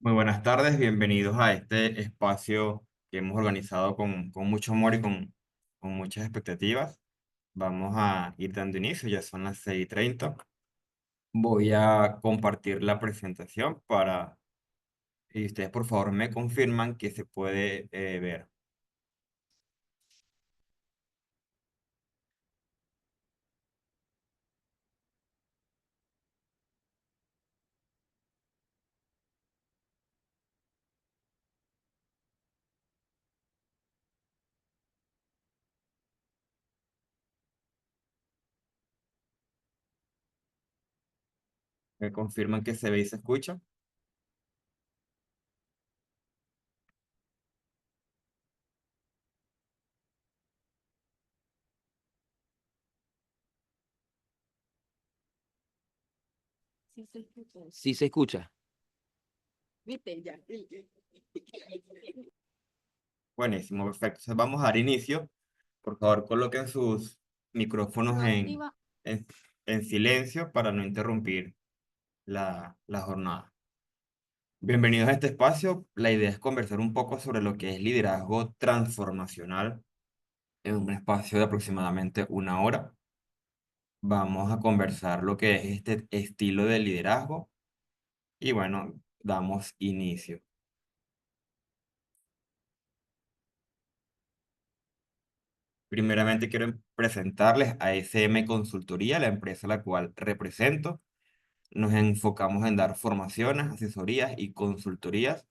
Muy buenas tardes, bienvenidos a este espacio que hemos organizado con mucho amor y con muchas expectativas. Vamos a ir dando inicio, ya son las 6:30. Voy a compartir la presentación y ustedes por favor me confirman que se puede ver. Me confirman que se ve y se escucha. Sí se escucha. Buenísimo, perfecto. Entonces vamos a dar inicio. Por favor, coloquen sus micrófonos en, en silencio para no interrumpir la jornada. Bienvenidos a este espacio. La idea es conversar un poco sobre lo que es liderazgo transformacional en un espacio de aproximadamente una hora. Vamos a conversar lo que es este estilo de liderazgo y bueno, damos inicio. Primeramente quiero presentarles a SM Consultoría, la empresa a la cual represento. Nos enfocamos en dar formaciones, asesorías y consultorías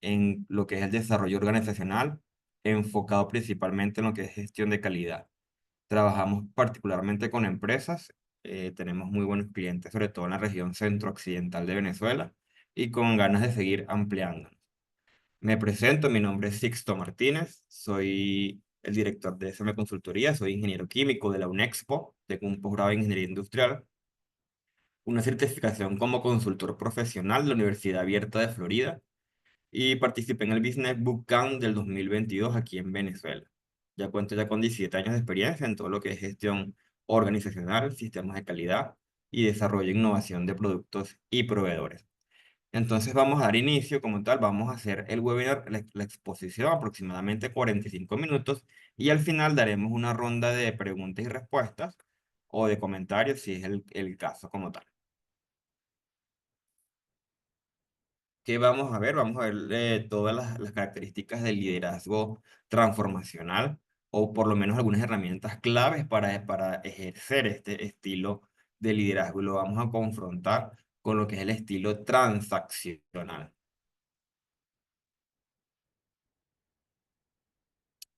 en lo que es el desarrollo organizacional, enfocado principalmente en lo que es gestión de calidad. Trabajamos particularmente con empresas, tenemos muy buenos clientes, sobre todo en la región centro-occidental de Venezuela, y con ganas de seguir ampliando. Me presento, mi nombre es Sixto Martínez, soy el director de SM Consultoría, soy ingeniero químico de la UNEXPO, tengo un posgrado en ingeniería industrial, una certificación como consultor profesional de la Universidad Abierta de Florida y participé en el Business Bootcamp del 2022 aquí en Venezuela. Ya cuento ya con 17 años de experiencia en todo lo que es gestión organizacional, sistemas de calidad y desarrollo e innovación de productos y proveedores. Entonces vamos a dar inicio como tal, vamos a hacer el webinar, la exposición aproximadamente 45 minutos y al final daremos una ronda de preguntas y respuestas o de comentarios si es el caso como tal. ¿Qué vamos a ver? Vamos a ver todas las características del liderazgo transformacional o por lo menos algunas herramientas claves para ejercer este estilo de liderazgo y lo vamos a confrontar con lo que es el estilo transaccional.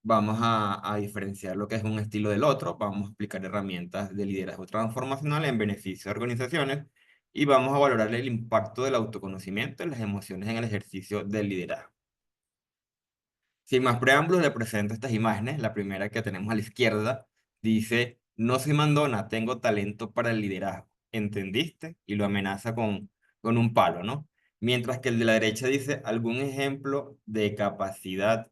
Vamos a diferenciar lo que es un estilo del otro, vamos a explicar herramientas de liderazgo transformacional en beneficio de organizaciones y vamos a valorar el impacto del autoconocimiento y las emociones en el ejercicio del liderazgo. Sin más preámbulos, le presento estas imágenes. La primera que tenemos a la izquierda dice, no soy mandona, tengo talento para el liderazgo. ¿Entendiste? Y lo amenaza con un palo, ¿no? Mientras que el de la derecha dice, ¿algún ejemplo de capacidad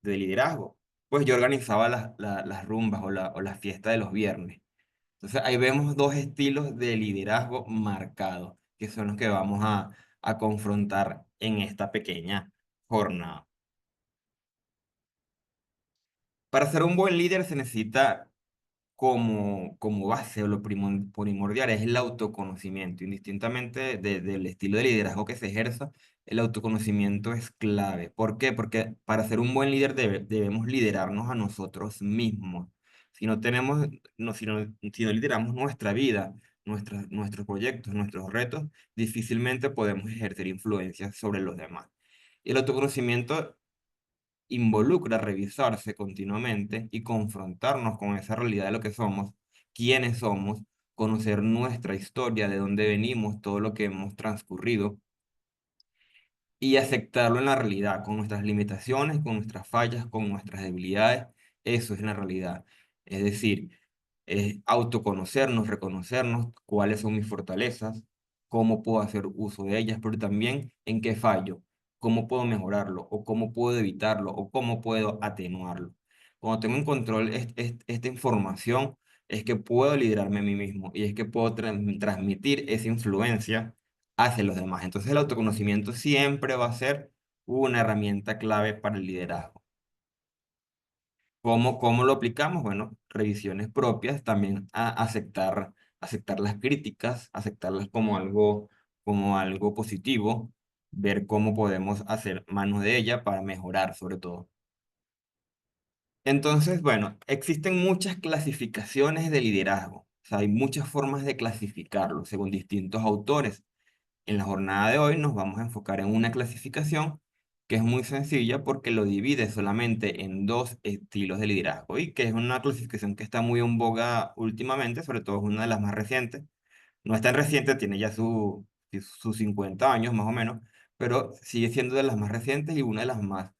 de liderazgo? Pues yo organizaba las rumbas o la fiesta de los viernes. Entonces ahí vemos dos estilos de liderazgo marcados, que son los que vamos a confrontar en esta pequeña jornada. Para ser un buen líder se necesita como base o lo primordial es el autoconocimiento. Indistintamente del estilo de liderazgo que se ejerza, el autoconocimiento es clave. ¿Por qué? Porque para ser un buen líder debemos liderarnos a nosotros mismos. Si no tenemos, no, si no lideramos nuestra vida, nuestros proyectos, nuestros retos, difícilmente podemos ejercer influencia sobre los demás. Y el autoconocimiento involucra revisarse continuamente y confrontarnos con esa realidad de lo que somos, quiénes somos, conocer nuestra historia, de dónde venimos, todo lo que hemos transcurrido y aceptarlo en la realidad, con nuestras limitaciones, con nuestras fallas, con nuestras debilidades. Eso es la realidad. Es decir, es autoconocernos, reconocernos cuáles son mis fortalezas, cómo puedo hacer uso de ellas, pero también en qué fallo, cómo puedo mejorarlo, o cómo puedo evitarlo, o cómo puedo atenuarlo. Cuando tengo en control esta información, es que puedo liderarme a mí mismo y es que puedo transmitir esa influencia hacia los demás. Entonces el autoconocimiento siempre va a ser una herramienta clave para el liderazgo. ¿Cómo lo aplicamos? Bueno, revisiones propias, también aceptar las críticas, aceptarlas como algo positivo, ver cómo podemos hacer mano de ella para mejorar sobre todo. Entonces, bueno, existen muchas clasificaciones de liderazgo. O sea, hay muchas formas de clasificarlo según distintos autores. En la jornada de hoy nos vamos a enfocar en una clasificación que es muy sencilla porque lo divide solamente en dos estilos de liderazgo y que es una clasificación que está muy en boga últimamente, sobre todo es una de las más recientes. No es tan reciente, tiene ya sus 50 años más o menos, pero sigue siendo de las más recientes y una de las más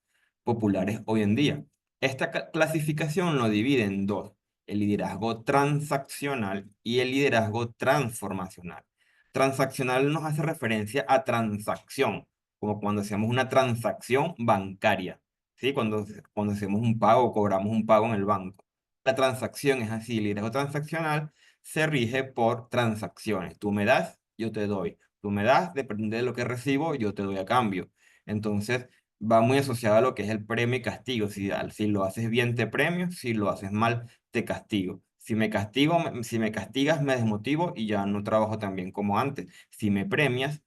populares hoy en día. Esta clasificación lo divide en dos, el liderazgo transaccional y el liderazgo transformacional. Transaccional nos hace referencia a transacción, como cuando hacemos una transacción bancaria, ¿sí? Cuando hacemos un pago, cobramos un pago en el banco. La transacción es así, el liderazgo transaccional se rige por transacciones. Tú me das, yo te doy. Tú me das, depende de lo que recibo, yo te doy a cambio. Entonces, va muy asociado a lo que es el premio y castigo. Si lo haces bien, te premio. Si lo haces mal, te castigo. Si me castigas, me desmotivo y ya no trabajo tan bien como antes. Si me premias,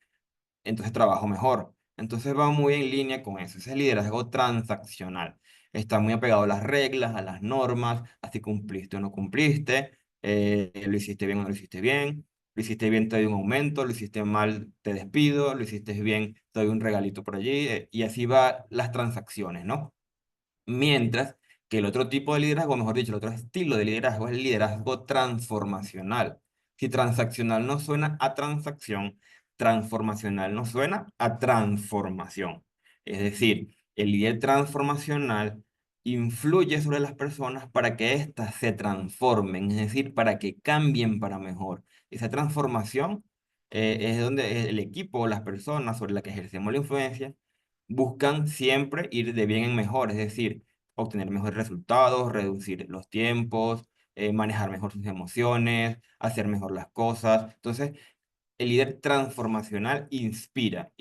entonces trabajo mejor. Entonces va muy en línea con eso. Ese es el liderazgo transaccional. Está muy apegado a las reglas, a las normas, a si cumpliste o no cumpliste, lo hiciste bien o no lo hiciste bien, lo hiciste bien te doy un aumento, lo hiciste mal te despido, lo hiciste bien te doy un regalito por allí, y así va las transacciones, ¿no? Mientras que el otro tipo de liderazgo, mejor dicho, el otro estilo de liderazgo es el liderazgo transformacional. Si transaccional no suena a transacción, transformacional no suena a transformación. Es decir, el líder transformacional influye sobre las personas para que éstas se transformen, es decir, para que cambien para mejor. Esa transformación es donde el equipo o las personas sobre las que ejercemos la influencia buscan siempre ir de bien en mejor, es decir, obtener mejores resultados, reducir los tiempos, manejar mejor sus emociones, hacer mejor las cosas. Entonces, el líder transformacional inspira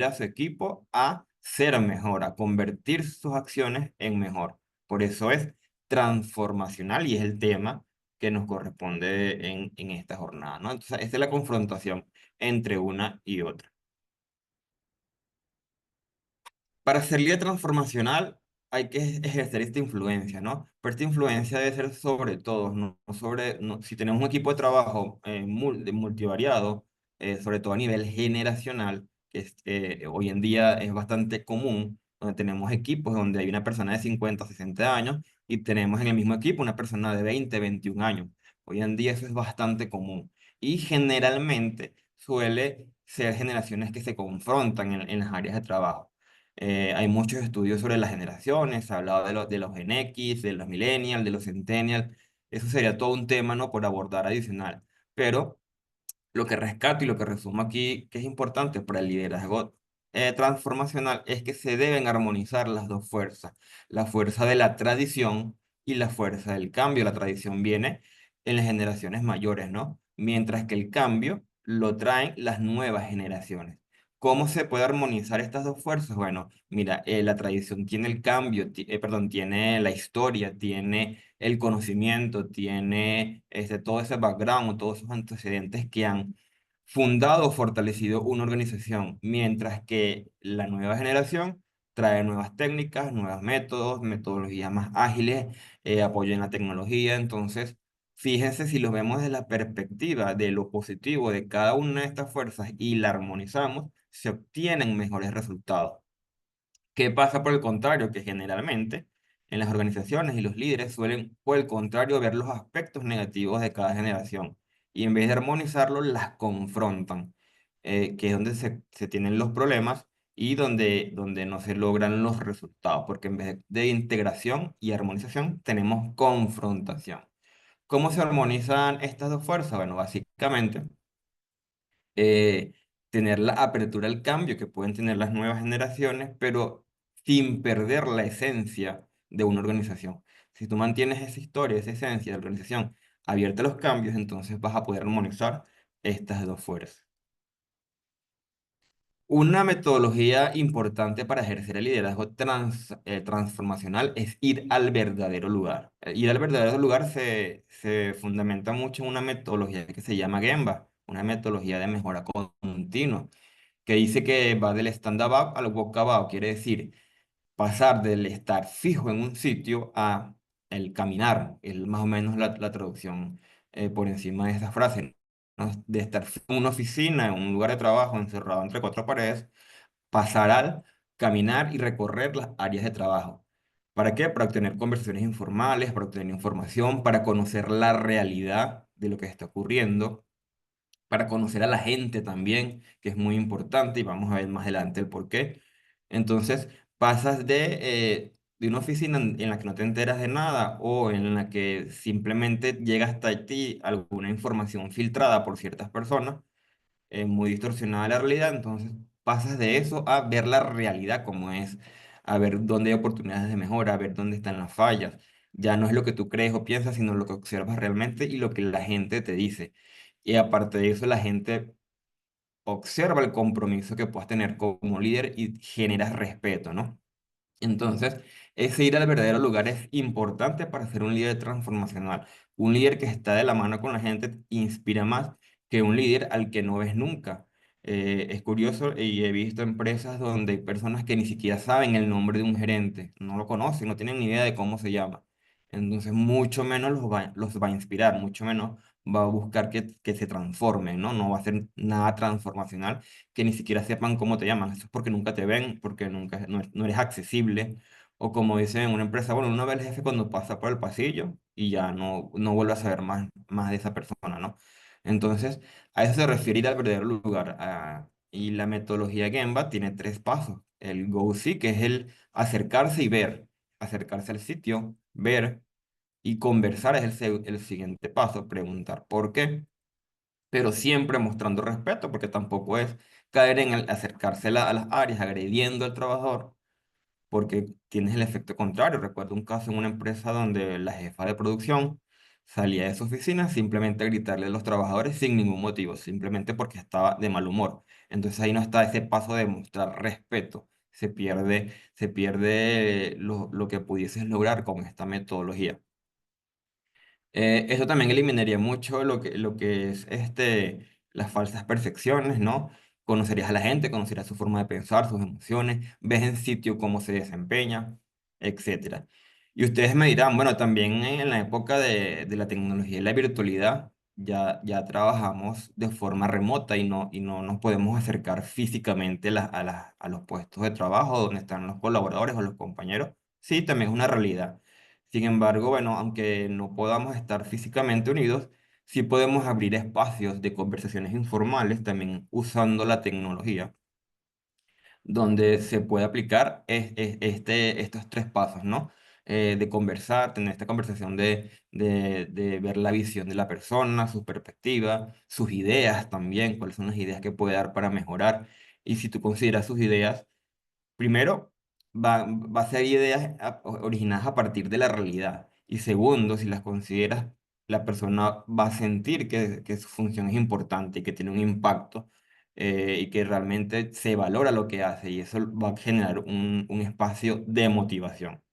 a su equipo a ser mejor, a convertir sus acciones en mejor. Por eso es transformacional y es el tema que nos corresponde en esta jornada, ¿no? Entonces, esta es la confrontación entre una y otra. Para ser líder transformacional hay que ejercer esta influencia, ¿no? Pero esta influencia debe ser sobre todos, no sobre, si tenemos un equipo de trabajo multivariado, sobre todo a nivel generacional, que hoy en día es bastante común, donde tenemos equipos donde hay una persona de 50 60 años y tenemos en el mismo equipo una persona de 20 21 años. Hoy en día eso es bastante común y generalmente suele ser generaciones que se confrontan en las áreas de trabajo. Hay muchos estudios sobre las generaciones, se ha hablado de los Gen X, de los Millennials, de los Centennials. Eso sería todo un tema, ¿no? Por abordar adicional. Pero lo que rescato y lo que resumo aquí, que es importante para el liderazgo transformacional, es que se deben armonizar las dos fuerzas, la fuerza de la tradición y la fuerza del cambio. La tradición viene en las generaciones mayores, ¿no? Mientras que el cambio lo traen las nuevas generaciones. ¿Cómo se puede armonizar estas dos fuerzas? Bueno, mira, la tradición tiene el cambio, perdón, tiene la historia, tiene el conocimiento, tiene todo ese background, todos esos antecedentes que han fundado o fortalecido una organización, mientras que la nueva generación trae nuevas técnicas, nuevos métodos, metodologías más ágiles, apoyo en la tecnología. Entonces, fíjense si lo vemos desde la perspectiva de lo positivo de cada una de estas fuerzas y la armonizamos, se obtienen mejores resultados. ¿Qué pasa por el contrario? Que generalmente en las organizaciones y los líderes suelen, por el contrario, ver los aspectos negativos de cada generación y en vez de armonizarlos, las confrontan, que es donde se tienen los problemas y donde no se logran los resultados, porque en vez de integración y armonización, tenemos confrontación. ¿Cómo se armonizan estas dos fuerzas? Bueno, básicamente eh, tener la apertura al cambio que pueden tener las nuevas generaciones, pero sin perder la esencia de una organización. Si tú mantienes esa historia, esa esencia de la organización abierta a los cambios, entonces vas a poder armonizar estas dos fuerzas. Una metodología importante para ejercer el liderazgo transformacional es ir al verdadero lugar. Ir al verdadero lugar se fundamenta mucho en una metodología que se llama Gemba, una metodología de mejora continua, que dice que va del stand-up al walkabout, quiere decir pasar del estar fijo en un sitio a el caminar, es más o menos la traducción por encima de esa frase, ¿no? De estar fijo en una oficina, en un lugar de trabajo, encerrado entre cuatro paredes, pasar al caminar y recorrer las áreas de trabajo. ¿Para qué? Para obtener conversaciones informales, para obtener información, para conocer la realidad de lo que está ocurriendo, para conocer a la gente también, que es muy importante y vamos a ver más adelante el por qué. Entonces, pasas de una oficina en la que no te enteras de nada o en la que simplemente llega hasta ti alguna información filtrada por ciertas personas, muy distorsionada la realidad, entonces pasas de eso a ver la realidad como es, a ver dónde hay oportunidades de mejora, a ver dónde están las fallas. Ya no es lo que tú crees o piensas, sino lo que observas realmente y lo que la gente te dice. Y aparte de eso, la gente observa el compromiso que puedas tener como líder y generas respeto, ¿no? Entonces, ese ir al verdadero lugar es importante para ser un líder transformacional. Un líder que está de la mano con la gente inspira más que un líder al que no ves nunca. Es curioso y he visto empresas donde hay personas que ni siquiera saben el nombre de un gerente, no lo conocen, no tienen ni idea de cómo se llama. Entonces, mucho menos los va a inspirar, mucho menos va a buscar que se transformen, ¿no? No va a ser nada transformacional que ni siquiera sepan cómo te llaman. Eso es porque nunca te ven, porque nunca, no eres accesible. O como dicen en una empresa, bueno, uno ve al jefe cuando pasa por el pasillo y ya no vuelve a saber más de esa persona, ¿no? Entonces, a eso se refiere ir al verdadero lugar. Y la metodología Gemba tiene tres pasos. El Go-See, que es el acercarse y ver. Acercarse al sitio, ver y conversar es el siguiente paso. Preguntar por qué, pero siempre mostrando respeto, porque tampoco es caer en el acercarse a las áreas agrediendo al trabajador, porque tienes el efecto contrario. Recuerdo un caso en una empresa donde la jefa de producción salía de su oficina simplemente a gritarle a los trabajadores sin ningún motivo, simplemente porque estaba de mal humor. Entonces ahí no está ese paso de mostrar respeto. Se pierde lo que pudieses lograr con esta metodología. Eso también eliminaría mucho lo que es las falsas percepciones, ¿no? Conocerías a la gente, conocerías su forma de pensar, sus emociones, ves en sitio cómo se desempeña, etcétera. Y ustedes me dirán, bueno, también en la época de la tecnología y la virtualidad, ya trabajamos de forma remota y no nos podemos acercar físicamente a los puestos de trabajo donde están los colaboradores o los compañeros. Sí, también es una realidad. Sin embargo, bueno, aunque no podamos estar físicamente unidos, sí podemos abrir espacios de conversaciones informales también usando la tecnología, donde se puede aplicar estos tres pasos, ¿no? De conversar, tener esta conversación de ver la visión de la persona, su perspectiva, sus ideas también, cuáles son las ideas que puede dar para mejorar. Y si tú consideras sus ideas, primero, va a ser ideas originadas a partir de la realidad. Y segundo, si las consideras, la persona va a sentir que su función es importante y que tiene un impacto, y que realmente se valora lo que hace y eso va a generar un espacio de motivación.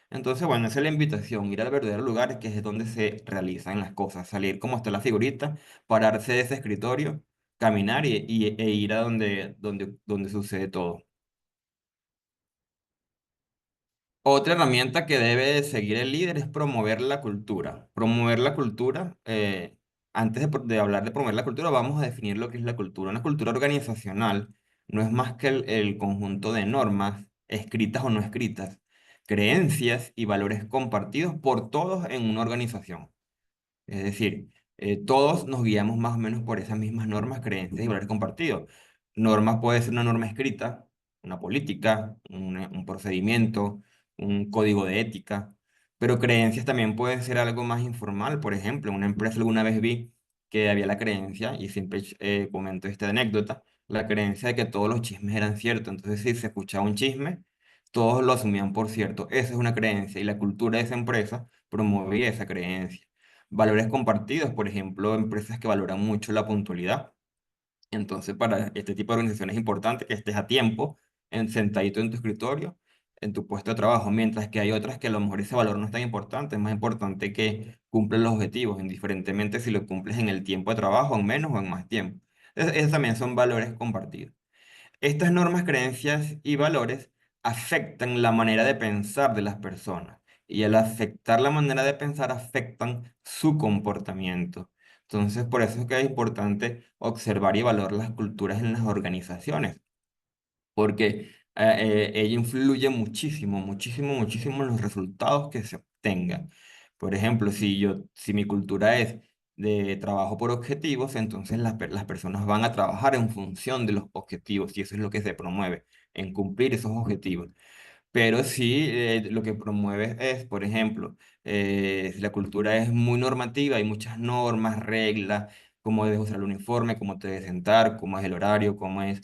Entonces, bueno, esa es la invitación, ir al verdadero lugar que es donde se realizan las cosas, salir como está la figurita, pararse de ese escritorio, caminar e ir a donde sucede todo. Otra herramienta que debe seguir el líder es promover la cultura. Promover la cultura, antes de hablar de promover la cultura, vamos a definir lo que es la cultura. Una cultura organizacional no es más que el conjunto de normas, escritas o no escritas, creencias y valores compartidos por todos en una organización. Es decir, todos nos guiamos más o menos por esas mismas normas, creencias y valores compartidos. Normas puede ser una norma escrita, una política, un procedimiento, un código de ética, pero creencias también pueden ser algo más informal. Por ejemplo, en una empresa alguna vez vi que había la creencia, y siempre comento esta anécdota, la creencia de que todos los chismes eran ciertos. Entonces, si se escuchaba un chisme, todos lo asumían por cierto. Esa es una creencia y la cultura de esa empresa promovía esa creencia. Valores compartidos, por ejemplo, empresas que valoran mucho la puntualidad. Entonces, para este tipo de organizaciones es importante que estés a tiempo, sentadito en tu escritorio, en tu puesto de trabajo, mientras que hay otras que a lo mejor ese valor no es tan importante, es más importante que cumplan los objetivos, indiferentemente si lo cumples en el tiempo de trabajo, en menos o en más tiempo. Esos también son valores compartidos. Estas normas, creencias y valores afectan la manera de pensar de las personas y al afectar la manera de pensar afectan su comportamiento. Entonces, por eso es que es importante observar y valorar las culturas en las organizaciones, porque ella influye muchísimo, muchísimo, muchísimo en los resultados que se obtengan. Por ejemplo, si mi cultura es de trabajo por objetivos, entonces las personas van a trabajar en función de los objetivos y eso es lo que se promueve, en cumplir esos objetivos. Pero sí, lo que promueve es, por ejemplo, si la cultura es muy normativa, hay muchas normas, reglas, cómo debes usar el uniforme, cómo te debes sentar, cómo es el horario, cómo es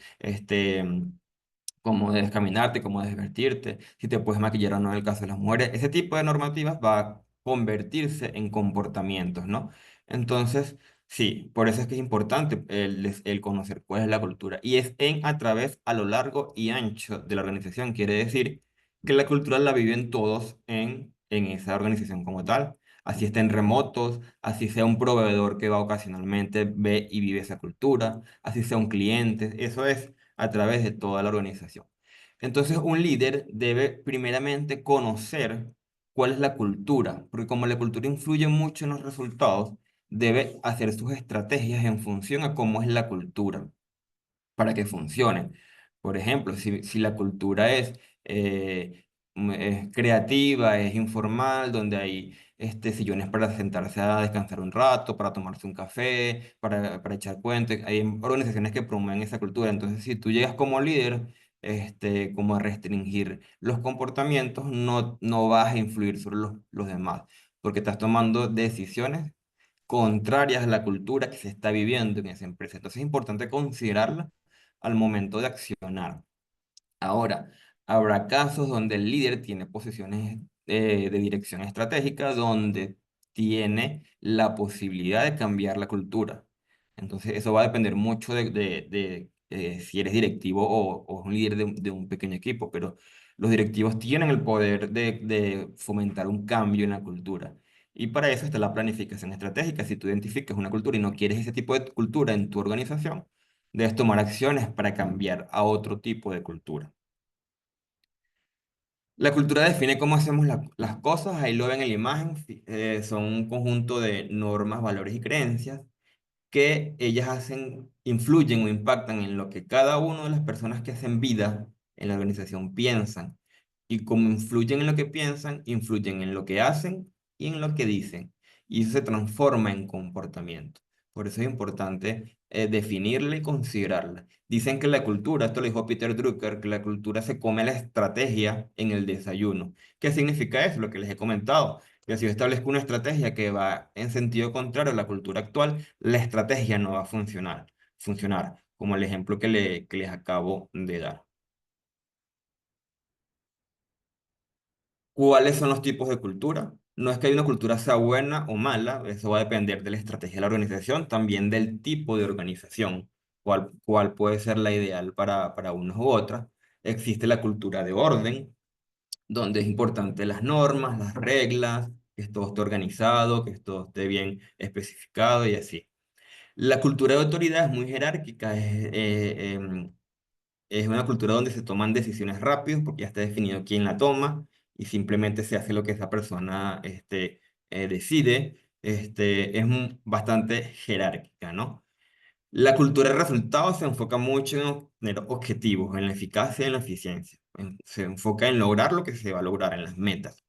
cómo debes caminarte, cómo debes vestirte, si te puedes maquillar o no en el caso de las mujeres. Ese tipo de normativas va a convertirse en comportamientos, ¿no? Entonces, sí, por eso es que es importante el conocer cuál es la cultura. Y es a través, a lo largo y ancho de la organización. Quiere decir que la cultura la viven todos en esa organización como tal. Así estén remotos, así sea un proveedor que va ocasionalmente, ve y vive esa cultura, así sea un cliente. Eso es a través de toda la organización. Entonces, un líder debe primeramente conocer cuál es la cultura, porque como la cultura influye mucho en los resultados, debe hacer sus estrategias en función a cómo es la cultura para que funcione. Por ejemplo, si la cultura es creativa, es informal, donde hay sillones para sentarse a descansar un rato, para tomarse un café, para echar cuentos, hay organizaciones que promueven esa cultura. Entonces, si tú llegas como líder, como a restringir los comportamientos, no vas a influir sobre los demás, porque estás tomando decisiones contrarias a la cultura que se está viviendo en esa empresa. Entonces es importante considerarla al momento de accionar. Ahora, habrá casos donde el líder tiene posiciones de dirección estratégica, donde tiene la posibilidad de cambiar la cultura. Entonces, eso va a depender mucho de si eres directivo o un líder de un pequeño equipo, pero los directivos tienen el poder de fomentar un cambio en la cultura. Y para eso está la planificación estratégica. Si tú identificas una cultura y no quieres ese tipo de cultura en tu organización, debes tomar acciones para cambiar a otro tipo de cultura. La cultura define cómo hacemos las cosas, ahí lo ven en la imagen, son un conjunto de normas, valores y creencias que ellas influyen o impactan en lo que cada una de las personas que hacen vida en la organización piensan. Y como influyen en lo que piensan, influyen en lo que hacen y en lo que dicen. Y eso se transforma en comportamiento. Por eso es importante definirla y considerarla. Dicen que la cultura, esto lo dijo Peter Drucker, que la cultura se come la estrategia en el desayuno. ¿Qué significa eso? Lo que les he comentado. Que si yo establezco una estrategia que va en sentido contrario a la cultura actual, la estrategia no va a funcionar, como el ejemplo que les acabo de dar. ¿Cuáles son los tipos de cultura? No es que hay una cultura sea buena o mala, eso va a depender de la estrategia de la organización, también del tipo de organización, cuál puede ser la ideal para unos u otras. Existe la cultura de orden, donde es importante las normas, las reglas, que todo esté organizado, que todo esté bien especificado y así. La cultura de autoridad es muy jerárquica, es una cultura donde se toman decisiones rápido porque ya está definido quién la toma y simplemente se hace lo que esa persona decide. Bastante jerárquica, ¿no? La cultura de resultados se enfoca mucho en obtener objetivos, en la eficacia y en la eficiencia. Se enfoca en lograr lo que se va a lograr, en las metas.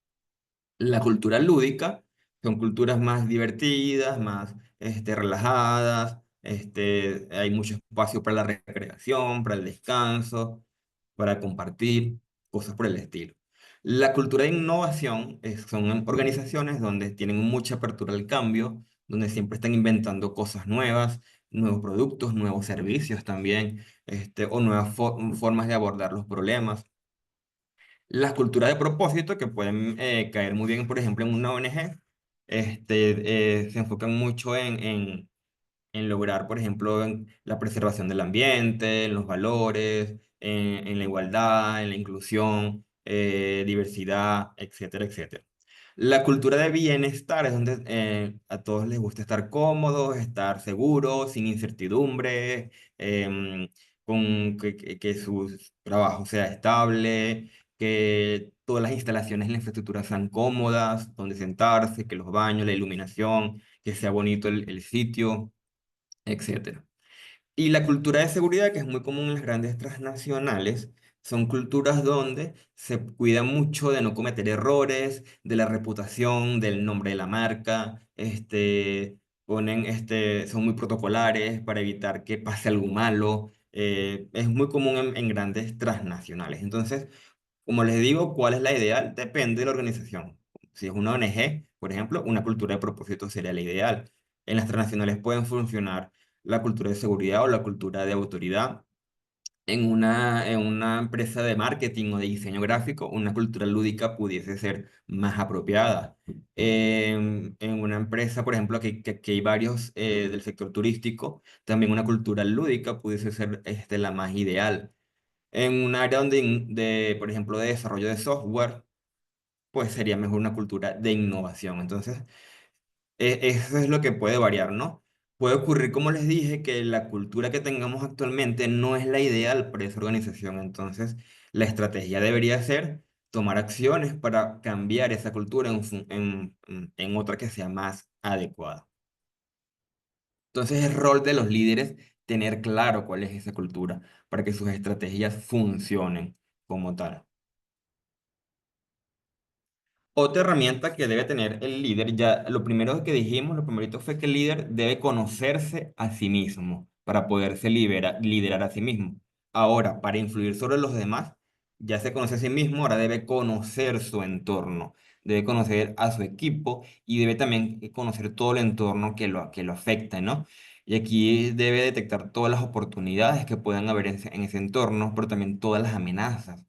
La cultura lúdica son culturas más divertidas, más relajadas, hay mucho espacio para la recreación, para el descanso, para compartir, cosas por el estilo. La cultura de innovación son organizaciones donde tienen mucha apertura al cambio, donde siempre están inventando cosas nuevas, nuevos productos, nuevos servicios también, o nuevas formas de abordar los problemas. Las culturas de propósito que pueden caer muy bien, por ejemplo, en una ONG, se enfocan mucho en lograr, por ejemplo, en la preservación del ambiente, en los valores, en la igualdad, en la inclusión, diversidad, etcétera, etcétera. La cultura de bienestar es donde a todos les gusta estar cómodos, estar seguros, sin incertidumbre, con que su trabajo sea estable, que todas las instalaciones y la infraestructura sean cómodas, donde sentarse, que los baños, la iluminación, que sea bonito el sitio, etcétera. Y la cultura de seguridad, que es muy común en las grandes transnacionales, son culturas donde se cuida mucho de no cometer errores, de la reputación, del nombre de la marca, son muy protocolares para evitar que pase algo malo. Es muy común en grandes transnacionales. Entonces, como les digo, ¿cuál es la ideal? Depende de la organización. Si es una ONG, por ejemplo, una cultura de propósito sería la ideal. En las transnacionales pueden funcionar la cultura de seguridad o la cultura de autoridad. En una empresa de marketing o de diseño gráfico, una cultura lúdica pudiese ser más apropiada. En una empresa, por ejemplo, que hay varios del sector turístico, también una cultura lúdica pudiese ser la más ideal. En un área por ejemplo, de desarrollo de software, pues sería mejor una cultura de innovación. Entonces, eso es lo que puede variar, ¿no? Puede ocurrir, como les dije, que la cultura que tengamos actualmente no es la ideal para esa organización. Entonces, la estrategia debería ser tomar acciones para cambiar esa cultura en otra que sea más adecuada. Entonces, es rol de los líderes tener claro cuál es esa cultura para que sus estrategias funcionen como tal. Otra herramienta que debe tener el líder, ya lo primero que dijimos, lo primerito fue que el líder debe conocerse a sí mismo para poderse liderar a sí mismo. Ahora, para influir sobre los demás, ya se conoce a sí mismo, ahora debe conocer su entorno, debe conocer a su equipo y debe también conocer todo el entorno que lo afecta, ¿no? Y aquí debe detectar todas las oportunidades que puedan haber en ese entorno, pero también todas las amenazas.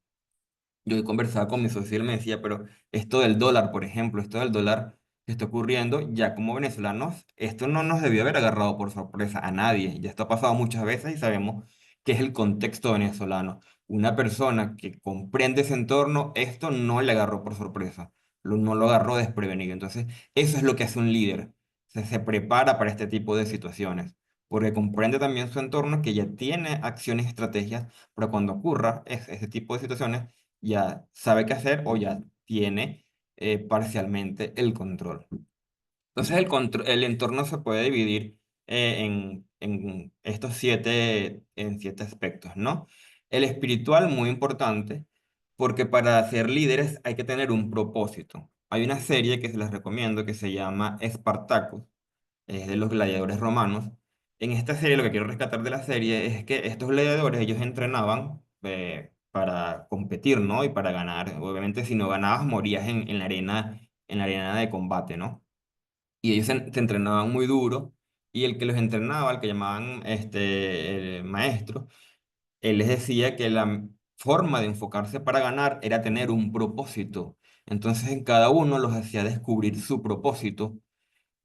Yo conversaba con mi socio y él me decía, pero esto del dólar, por ejemplo, esto del dólar que está ocurriendo, ya como venezolanos, esto no nos debió haber agarrado por sorpresa a nadie. Ya esto ha pasado muchas veces y sabemos que es el contexto venezolano. Una persona que comprende ese entorno, esto no le agarró por sorpresa, no lo agarró desprevenido. Entonces, eso es lo que hace un líder. Se prepara para este tipo de situaciones, porque comprende también su entorno, que ya tiene acciones y estrategias para cuando ocurra ese tipo de situaciones ya sabe qué hacer o ya tiene parcialmente el control. Entonces el entorno se puede dividir en siete aspectos, ¿no? El espiritual, muy importante, porque para ser líderes hay que tener un propósito. Hay una serie que se les recomiendo que se llama Espartacus, es de los gladiadores romanos. En esta serie, lo que quiero rescatar de la serie es que estos gladiadores, ellos entrenaban para competir, ¿no? Y para ganar. Obviamente, si no ganabas, morías en la arena de combate, ¿no? Y ellos se entrenaban muy duro. Y el que los entrenaba, el que llamaban maestro, él les decía que la forma de enfocarse para ganar era tener un propósito. Entonces, en cada uno los hacía descubrir su propósito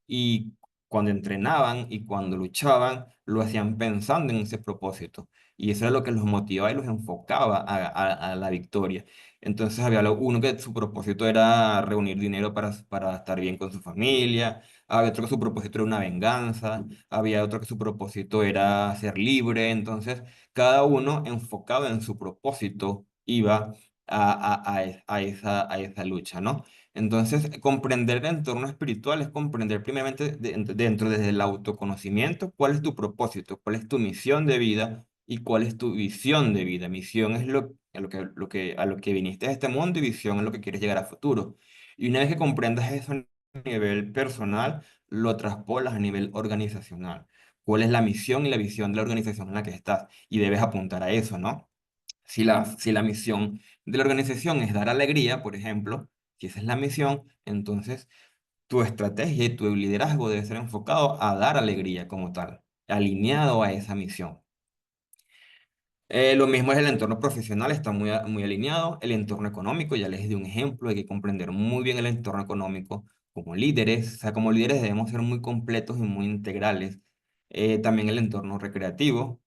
y cuando entrenaban y cuando luchaban, lo hacían pensando en ese propósito. Y eso era lo que los motivaba y los enfocaba a la victoria. Entonces había uno que su propósito era reunir dinero para estar bien con su familia, había otro que su propósito era una venganza, había otro que su propósito era ser libre. Entonces, cada uno enfocado en su propósito iba a esa lucha, ¿no? Entonces, comprender el entorno espiritual es comprender primeramente dentro desde el autoconocimiento cuál es tu propósito, cuál es tu misión de vida y cuál es tu visión de vida. Misión es a lo que viniste a este mundo y visión es lo que quieres llegar a futuro. Y una vez que comprendas eso a nivel personal, lo traspolas a nivel organizacional. ¿Cuál es la misión y la visión de la organización en la que estás? Y debes apuntar a eso, ¿no? Si la misión de la organización es dar alegría, por ejemplo, si esa es la misión, entonces tu estrategia y tu liderazgo debe ser enfocado a dar alegría como tal, alineado a esa misión. Lo mismo es el entorno profesional, está muy alineado. El entorno económico, ya les di un ejemplo, hay que comprender muy bien el entorno económico como líderes. O sea, como líderes debemos ser muy completos y muy integrales También el entorno recreativo,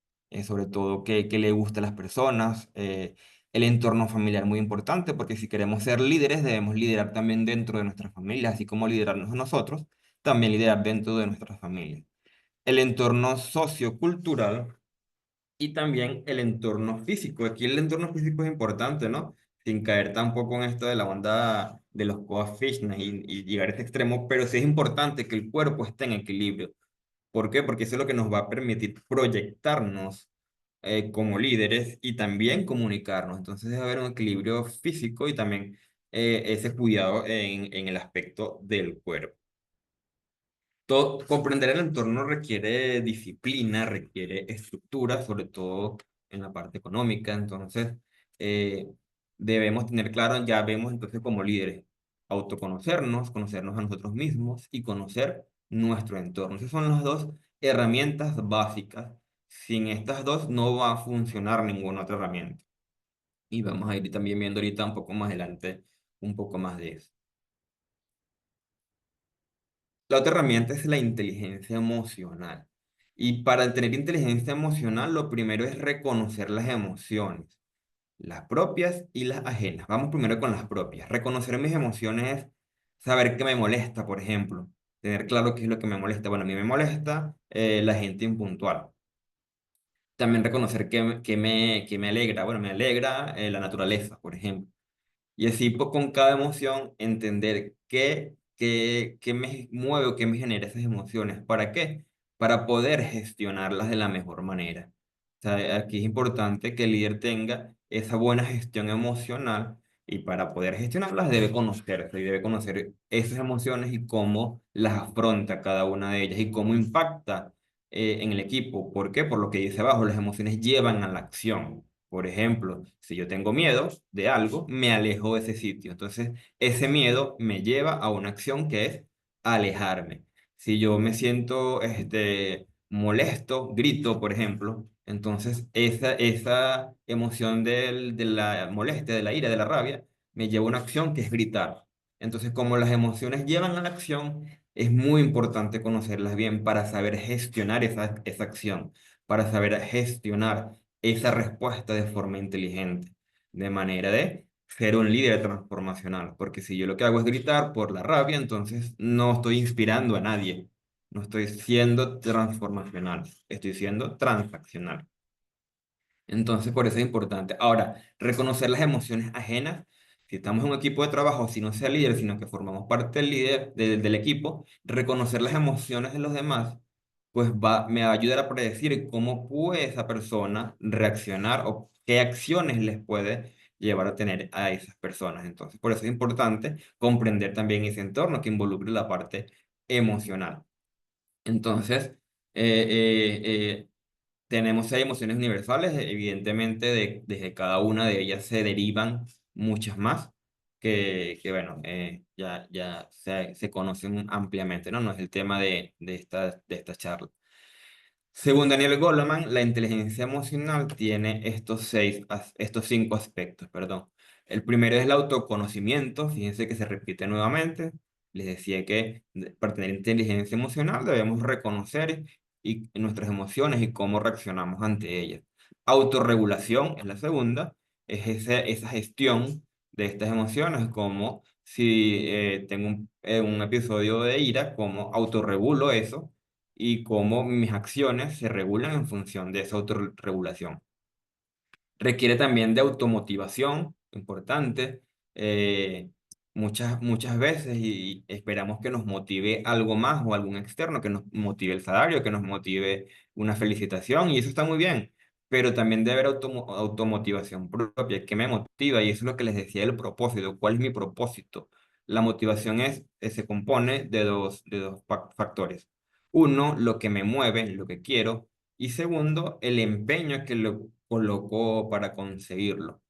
sobre todo qué le gusta a las personas. El entorno familiar muy importante, porque si queremos ser líderes, debemos liderar también dentro de nuestras familias, así como liderarnos a nosotros, también liderar dentro de nuestras familias. El entorno sociocultural y también el entorno físico. Aquí el entorno físico es importante, ¿no? Sin caer tampoco en esto de la onda de los coach fitness y llegar a este extremo, pero sí es importante que el cuerpo esté en equilibrio. ¿Por qué? Porque eso es lo que nos va a permitir proyectarnos como líderes y también comunicarnos. Entonces debe haber un equilibrio físico y también ese cuidado en el aspecto del cuerpo. Comprender el entorno requiere disciplina, requiere estructura, sobre todo en la parte económica. Entonces, eh, debemos tener claro, ya vemos entonces como líderes, autoconocernos, conocernos a nosotros mismos y conocer nuestro entorno. Esas son las dos herramientas básicas. Sin estas dos no va a funcionar ninguna otra herramienta. Y vamos a ir también viendo ahorita un poco más adelante un poco más de eso. La otra herramienta es la inteligencia emocional. Y para tener inteligencia emocional, lo primero es reconocer las emociones, las propias y las ajenas. Vamos primero con las propias. Reconocer mis emociones es saber qué me molesta, por ejemplo. Tener claro qué es lo que me molesta. Bueno, a mí me molesta la gente impuntual. También reconocer qué me alegra. Bueno, me alegra la naturaleza, por ejemplo. Y así pues, con cada emoción entender qué me mueve o qué me genera esas emociones. ¿Para qué? Para poder gestionarlas de la mejor manera. O sea, aquí es importante que el líder tenga esa buena gestión emocional y para poder gestionarlas debe conocerse y debe conocer esas emociones y cómo las afronta cada una de ellas y cómo impacta en el equipo. ¿Por qué? Por lo que dice abajo, las emociones llevan a la acción. Por ejemplo, si yo tengo miedo de algo, me alejo de ese sitio. Entonces, ese miedo me lleva a una acción que es alejarme. Si yo me siento molesto, grito, por ejemplo, entonces esa emoción de la molestia, de la ira, de la rabia, me lleva a una acción que es gritar. Entonces, como las emociones llevan a la acción, es muy importante conocerlas bien para saber gestionar esa acción, para saber gestionar esa respuesta de forma inteligente, de manera de ser un líder transformacional, porque si yo lo que hago es gritar por la rabia, entonces no estoy inspirando a nadie, no estoy siendo transformacional, estoy siendo transaccional. Entonces, por eso es importante. Ahora, reconocer las emociones ajenas. Si estamos en un equipo de trabajo, si no sea líder, sino que formamos parte del líder, del equipo, reconocer las emociones de los demás, pues me va a ayudar a predecir cómo puede esa persona reaccionar o qué acciones les puede llevar a tener a esas personas. Entonces, por eso es importante comprender también ese entorno que involucre la parte emocional. Entonces, tenemos seis emociones universales, evidentemente desde cada una de ellas se derivan muchas más que bueno, ya se conocen ampliamente, ¿no? No es el tema de esta charla. Según Daniel Goleman, la inteligencia emocional tiene estos cinco aspectos, perdón. El primero es el autoconocimiento, fíjense que se repite nuevamente. Les decía que para tener inteligencia emocional debemos reconocer nuestras emociones y cómo reaccionamos ante ellas. Autorregulación es la segunda, es esa gestión de estas emociones, como si tengo un episodio de ira, cómo autorregulo eso y cómo mis acciones se regulan en función de esa autorregulación. Requiere también de automotivación, importante, eh, muchas veces y esperamos que nos motive algo más o algún externo, que nos motive el salario, que nos motive una felicitación y eso está muy bien, pero también debe haber automotivación propia, que me motiva y eso es lo que les decía del propósito, ¿cuál es mi propósito? La motivación se compone de dos factores. Uno, lo que me mueve, lo que quiero, y segundo, el empeño que lo colocó para conseguirlo.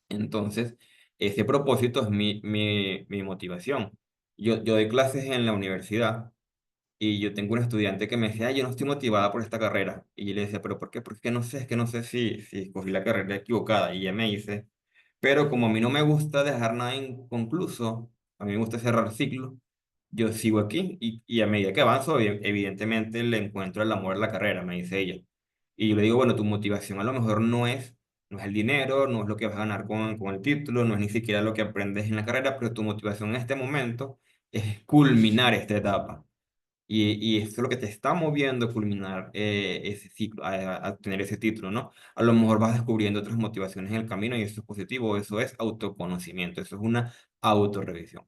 Entonces, ese propósito es mi motivación. Yo doy clases en la universidad y yo tengo un estudiante que me decía, "Ay, yo no estoy motivada por esta carrera". Y yo le decía, ¿pero por qué? Porque no sé, es que no sé si escogí la carrera equivocada. Y ella me dice, pero como a mí no me gusta dejar nada inconcluso, a mí me gusta cerrar ciclos, yo sigo aquí y a medida que avanzo, evidentemente le encuentro el amor a la carrera, me dice ella. Y yo le digo, bueno, tu motivación a lo mejor no es el dinero, no es lo que vas a ganar con el título, no es ni siquiera lo que aprendes en la carrera, pero tu motivación en este momento es culminar esta etapa. Y eso es lo que te está moviendo a culminar ese ciclo, a tener ese título, ¿no? A lo mejor vas descubriendo otras motivaciones en el camino y eso es positivo, eso es autoconocimiento, eso es una autorrevisión.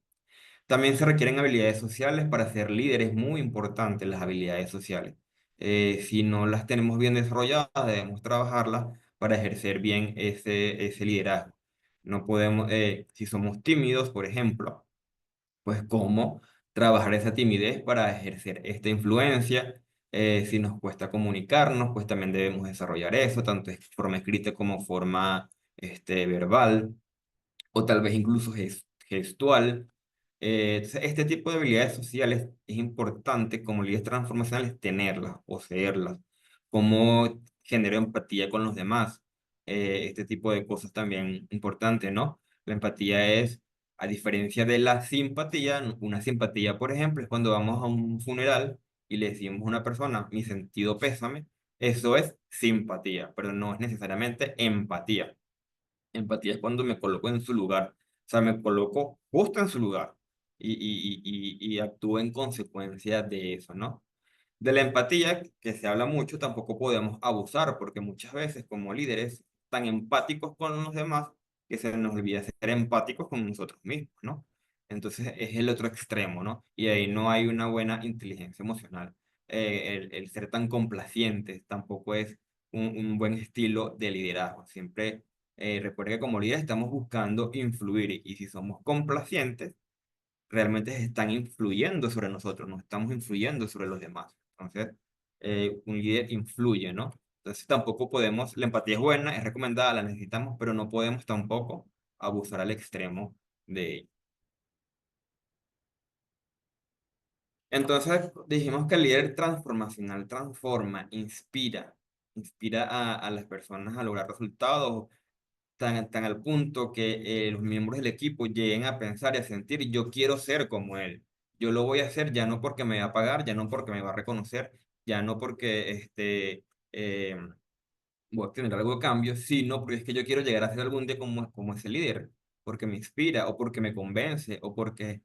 También se requieren habilidades sociales para ser líderes, muy importantes las habilidades sociales. Si no las tenemos bien desarrolladas, debemos trabajarlas para ejercer bien ese liderazgo. No podemos, si somos tímidos, por ejemplo, pues cómo trabajar esa timidez para ejercer esta influencia. Si nos cuesta comunicarnos, pues también debemos desarrollar eso, tanto de forma escrita como forma verbal o tal vez incluso gestual. Entonces, este tipo de habilidades sociales es importante como líderes transformacionales tenerlas, poseerlas, cómo genero empatía con los demás. Este tipo de cosas también importante, ¿no? La empatía es, a diferencia de la simpatía, una simpatía, por ejemplo, es cuando vamos a un funeral y le decimos a una persona, mi sentido pésame, eso es simpatía, pero no es necesariamente empatía. Empatía es cuando me coloco en su lugar, o sea, me coloco justo en su lugar y actúo en consecuencia de eso, ¿no? De la empatía, que se habla mucho, tampoco podemos abusar, porque muchas veces como líderes tan empáticos con los demás que se nos olvida ser empáticos con nosotros mismos, ¿no? Entonces es el otro extremo, ¿no? Y ahí no hay una buena inteligencia emocional. El ser tan complacientes tampoco es un buen estilo de liderazgo. Siempre recuerde que como líderes estamos buscando influir y si somos complacientes, realmente están influyendo sobre nosotros, no estamos influyendo sobre los demás. Entonces, un líder influye, ¿no? Entonces tampoco podemos, la empatía es buena, es recomendada, la necesitamos, pero no podemos tampoco abusar al extremo de ella. Entonces dijimos que el líder transformacional transforma, inspira a las personas a lograr resultados tan al punto que los miembros del equipo lleguen a pensar y a sentir, yo quiero ser como él. Yo lo voy a hacer ya no porque me va a pagar, ya no porque me va a reconocer, ya no porque eh, voy a tener algo a cambio, sino porque es que yo quiero llegar a ser algún día como ese líder, porque me inspira o porque me convence o porque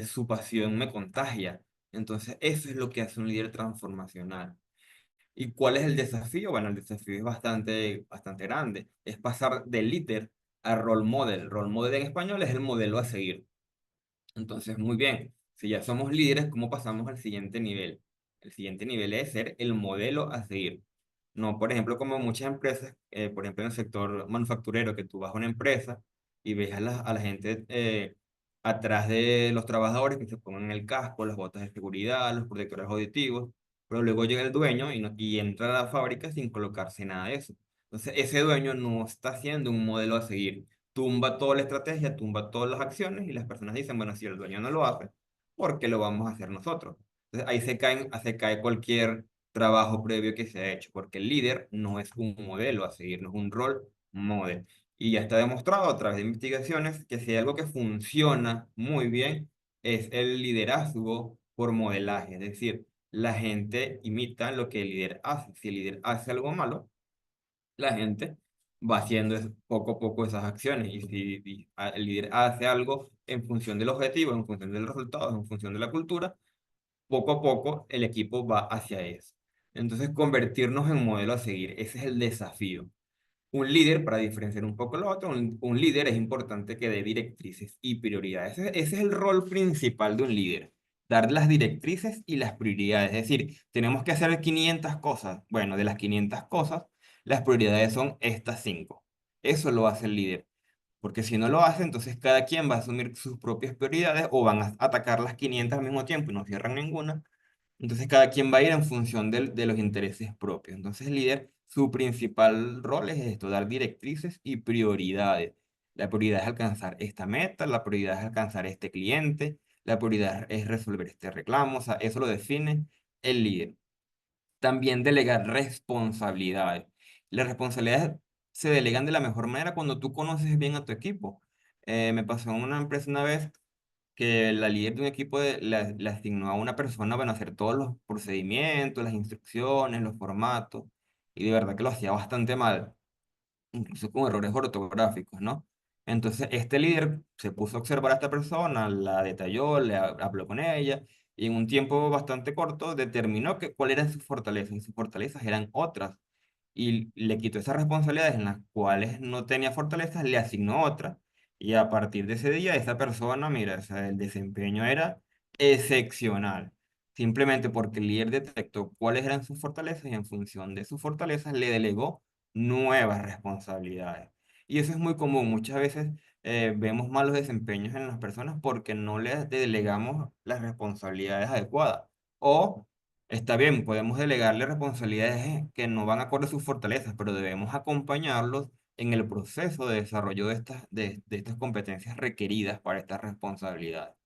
su pasión me contagia. Entonces, eso es lo que hace un líder transformacional. ¿Y cuál es el desafío? Bueno, el desafío es bastante grande. Es pasar de líder a role model. Role model en español es el modelo a seguir. Entonces, muy bien, si ya somos líderes, ¿cómo pasamos al siguiente nivel? El siguiente nivel es ser el modelo a seguir. No, por ejemplo, como muchas empresas, por ejemplo, en el sector manufacturero, que tú vas a una empresa y ves a la gente atrás de los trabajadores que se pongan el casco, las botas de seguridad, los protectores auditivos, pero luego llega el dueño y entra a la fábrica sin colocarse nada de eso. Entonces, ese dueño no está haciendo un modelo a seguir, tumba toda la estrategia, tumba todas las acciones y las personas dicen, bueno, si el dueño no lo hace, ¿por qué lo vamos a hacer nosotros? Entonces ahí se cae cualquier trabajo previo que se ha hecho, porque el líder no es un modelo a seguir, no es un rol model. Y ya está demostrado a través de investigaciones que si hay algo que funciona muy bien es el liderazgo por modelaje, es decir, la gente imita lo que el líder hace. Si el líder hace algo malo, la gente va haciendo poco a poco esas acciones y si el líder hace algo en función del objetivo, en función del resultado, en función de la cultura, poco a poco el equipo va hacia eso. Entonces, convertirnos en modelo a seguir, ese es el desafío. Un líder, para diferenciar un poco lo otro, un líder es importante que dé directrices y prioridades. Ese es el rol principal de un líder, dar las directrices y las prioridades. Es decir, tenemos que hacer 500 cosas. Bueno, de las 500 cosas, las prioridades son estas 5. Eso lo hace el líder. Porque si no lo hace, entonces cada quien va a asumir sus propias prioridades o van a atacar las 500 al mismo tiempo y no cierran ninguna. Entonces cada quien va a ir en función de los intereses propios. Entonces el líder, su principal rol es esto, dar directrices y prioridades. La prioridad es alcanzar esta meta, la prioridad es alcanzar este cliente, la prioridad es resolver este reclamo, o sea, eso lo define el líder. También delegar responsabilidades. Las responsabilidades se delegan de la mejor manera cuando tú conoces bien a tu equipo. Me pasó en una empresa una vez que la líder de un equipo le asignó a una persona, bueno, a hacer todos los procedimientos, las instrucciones, los formatos, y de verdad que lo hacía bastante mal, incluso con errores ortográficos, ¿no? Entonces, este líder se puso a observar a esta persona, la detalló, habló con ella, y en un tiempo bastante corto determinó cuáles eran sus fortalezas, y sus fortalezas eran otras, y le quitó esas responsabilidades en las cuales no tenía fortalezas, le asignó otras, y a partir de ese día, esa persona, mira, o sea, el desempeño era excepcional. Simplemente porque el líder detectó cuáles eran sus fortalezas y en función de sus fortalezas le delegó nuevas responsabilidades. Y eso es muy común. Muchas veces vemos malos desempeños en las personas porque no les delegamos las responsabilidades adecuadas. O está bien, podemos delegarle responsabilidades que no van acorde a sus fortalezas, pero debemos acompañarlos en el proceso de desarrollo de estas competencias requeridas para estas responsabilidades,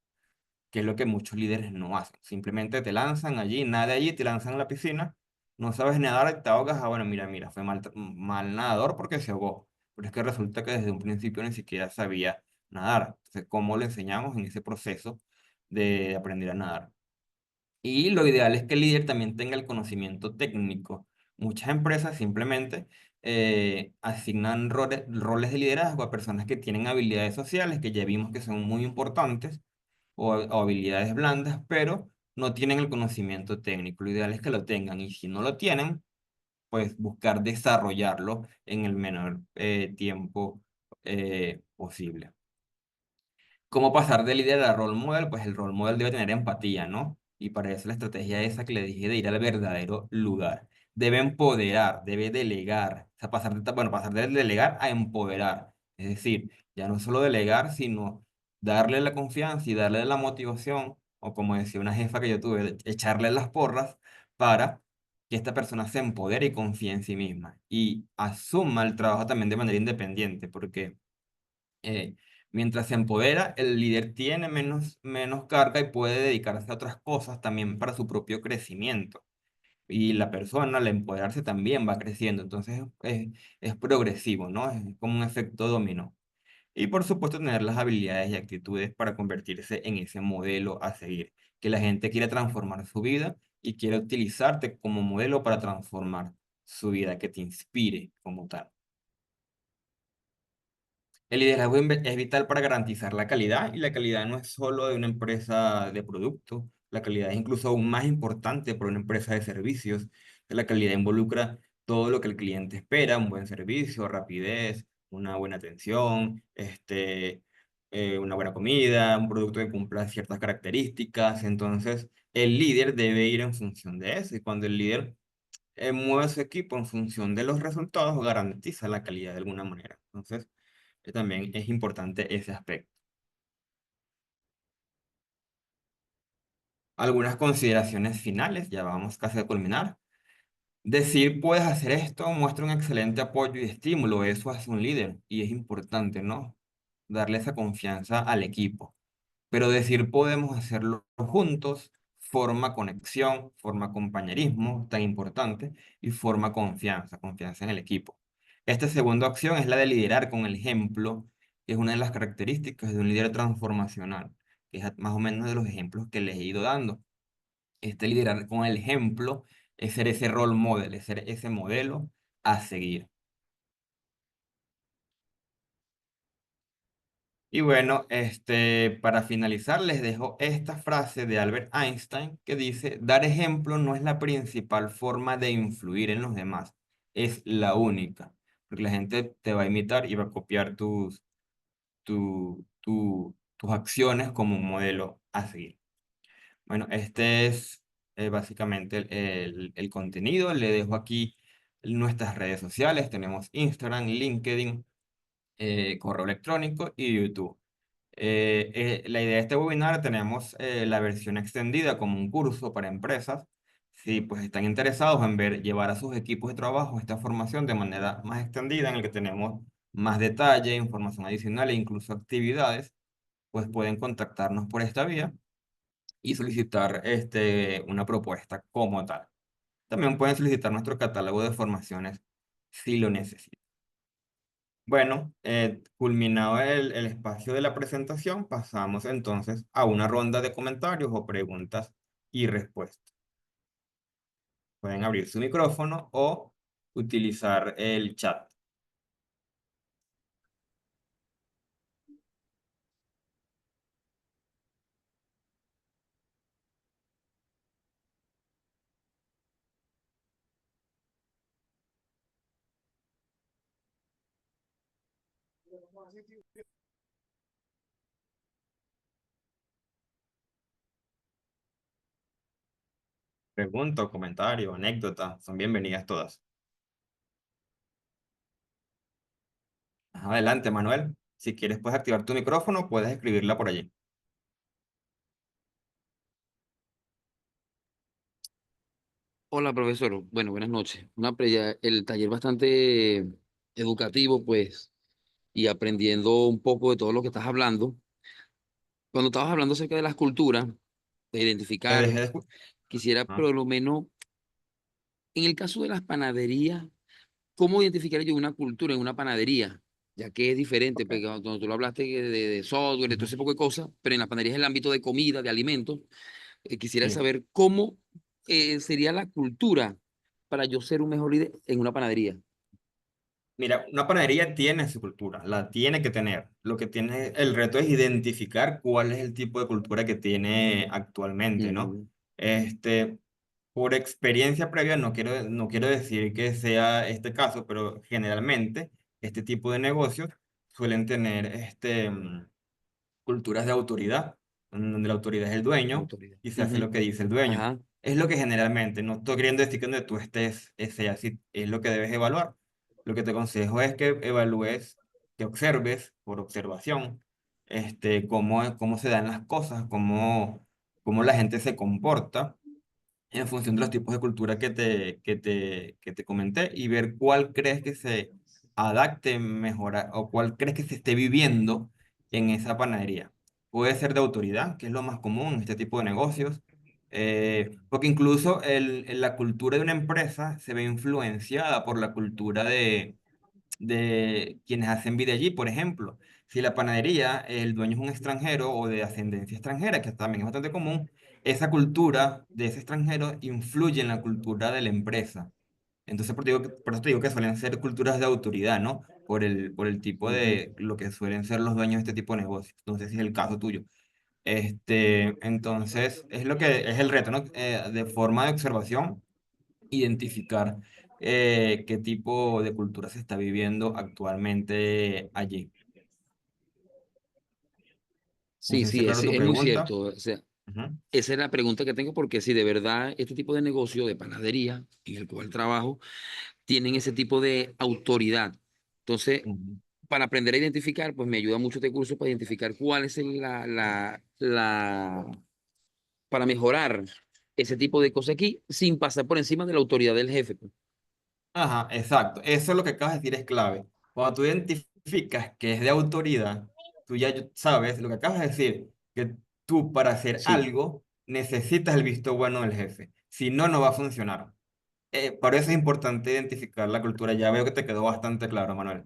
que es lo que muchos líderes no hacen. Simplemente te lanzan allí, nada allí, te lanzan a la piscina, no sabes nadar, te ahogas, ah, bueno, mira, fue mal nadador porque se ahogó. Pero es que resulta que desde un principio ni siquiera sabía nadar. Entonces, ¿cómo le enseñamos en ese proceso de aprender a nadar? Y lo ideal es que el líder también tenga el conocimiento técnico. Muchas empresas simplemente asignan roles de liderazgo a personas que tienen habilidades sociales, que ya vimos que son muy importantes, o habilidades blandas, pero no tienen el conocimiento técnico. Lo ideal es que lo tengan y si no lo tienen, pues buscar desarrollarlo en el menor tiempo posible. ¿Cómo pasar de líder a role model? Pues el role model debe tener empatía, ¿no? Y para eso la estrategia esa que le dije de ir al verdadero lugar. Debe empoderar, debe delegar. O sea, pasar de delegar a empoderar. Es decir, ya no solo delegar, sino darle la confianza y darle la motivación, o como decía una jefa que yo tuve, echarle las porras para que esta persona se empodere y confíe en sí misma. Y asuma el trabajo también de manera independiente, porque eh, mientras se empodera, el líder tiene menos carga y puede dedicarse a otras cosas también para su propio crecimiento. Y la persona, al empoderarse, también va creciendo. Entonces es progresivo, ¿no? Es como un efecto dominó. Y por supuesto, tener las habilidades y actitudes para convertirse en ese modelo a seguir. Que la gente quiera transformar su vida y quiera utilizarte como modelo para transformar su vida, que te inspire como tal. El liderazgo es vital para garantizar la calidad y la calidad no es solo de una empresa de producto, la calidad es incluso aún más importante para una empresa de servicios. La calidad involucra todo lo que el cliente espera, un buen servicio, rapidez, una buena atención, una buena comida, un producto que cumpla ciertas características. Entonces, el líder debe ir en función de eso y cuando el líder mueve su equipo en función de los resultados, garantiza la calidad de alguna manera. Entonces, también es importante ese aspecto. Algunas consideraciones finales, ya vamos casi a culminar. Decir puedes hacer esto muestra un excelente apoyo y estímulo, eso hace un líder y es importante, ¿no? Darle esa confianza al equipo. Pero decir podemos hacerlo juntos forma conexión, forma compañerismo, tan importante, y forma confianza en el equipo. Esta segunda opción es la de liderar con el ejemplo, que es una de las características de un líder transformacional, que es más o menos de los ejemplos que les he ido dando. Este liderar con el ejemplo es ser ese role model, es ser ese modelo a seguir. Y bueno, para finalizar, les dejo esta frase de Albert Einstein que dice, dar ejemplo no es la principal forma de influir en los demás, es la única, porque la gente te va a imitar y va a copiar tus acciones como un modelo a seguir. Bueno, este es básicamente el contenido. Le dejo aquí nuestras redes sociales. Tenemos Instagram, LinkedIn, correo electrónico y YouTube. La idea de este webinar, tenemos la versión extendida como un curso para empresas. Si pues están interesados en llevar a sus equipos de trabajo esta formación de manera más extendida, en el que tenemos más detalle, información adicional e incluso actividades, pues pueden contactarnos por esta vía y solicitar una propuesta como tal. También pueden solicitar nuestro catálogo de formaciones si lo necesitan. Bueno, culminado el espacio de la presentación, pasamos entonces a una ronda de comentarios o preguntas y respuestas. Pueden abrir su micrófono o utilizar el chat. Pregunta, comentario, anécdota, son bienvenidas todas. Adelante, Manuel. Si quieres, puedes activar tu micrófono, puedes escribirla por allí. Hola, profesor. Bueno, buenas noches. El taller bastante educativo, pues, y aprendiendo un poco de todo lo que estás hablando. Cuando estabas hablando acerca de las culturas, de Te identificar, dejé de escu- quisiera, Ajá, por lo menos, en el caso de las panaderías, ¿cómo identificar yo una cultura en una panadería? Ya que es diferente, ok. porque cuando tú lo hablaste de software, de todo Ujú. ese poco de cosas, pero en las panaderías es el ámbito de comida, de alimentos. Quisiera Sí. saber cómo sería la cultura para yo ser un mejor líder en una panadería. Mira, una panadería tiene su cultura, la tiene que tener. Lo que tiene, el reto es identificar cuál es el tipo de cultura que tiene actualmente, ¿no? Ujú, Este, por experiencia previa, no quiero decir que sea este caso, pero generalmente este tipo de negocios suelen tener culturas de autoridad, en donde la autoridad es el dueño autoridad. y se hace Ujú, lo que dice el dueño. ajá, Es lo que generalmente, no estoy queriendo decir que donde tú estés sea así, es lo que debes evaluar. Lo que te aconsejo es que evalúes, que observes por observación, cómo se dan las cosas, cómo la gente se comporta en función de los tipos de cultura que te comenté y ver cuál crees que se adapte mejor o cuál crees que se esté viviendo en esa panadería. Puede ser de autoridad, que es lo más común en este tipo de negocios, porque incluso la cultura de una empresa se ve influenciada por la cultura de quienes hacen vida allí. Por ejemplo, si la panadería, el dueño es un extranjero o de ascendencia extranjera, que también es bastante común, esa cultura de ese extranjero influye en la cultura de la empresa. Entonces, por eso te digo que suelen ser culturas de autoridad, ¿no? Por el tipo ujú. de lo que suelen ser los dueños de este tipo de negocios. Entonces, si es el caso tuyo. Entonces, es lo que es el reto, ¿no? De forma de observación identificar qué tipo de cultura se está viviendo actualmente allí. No Sí, sé si sí, es claro tu es muy pregunta. cierto. O sea, Ujú, esa es la pregunta que tengo porque si de verdad este tipo de negocio de panadería en el cual trabajo tienen ese tipo de autoridad. Entonces, ujú. para aprender a identificar, pues me ayuda mucho este curso para identificar cuál es para mejorar ese tipo de cosas aquí sin pasar por encima de la autoridad del jefe, pues. Ajá, exacto. Eso es lo que acabas de decir es clave. Cuando tú identificas que es de autoridad, tú ya sabes lo que acabas de decir, que tú para hacer Sí. algo necesitas el visto bueno del jefe. Si no, no va a funcionar. Por eso es importante identificar la cultura. Ya veo que te quedó bastante claro, Manuel.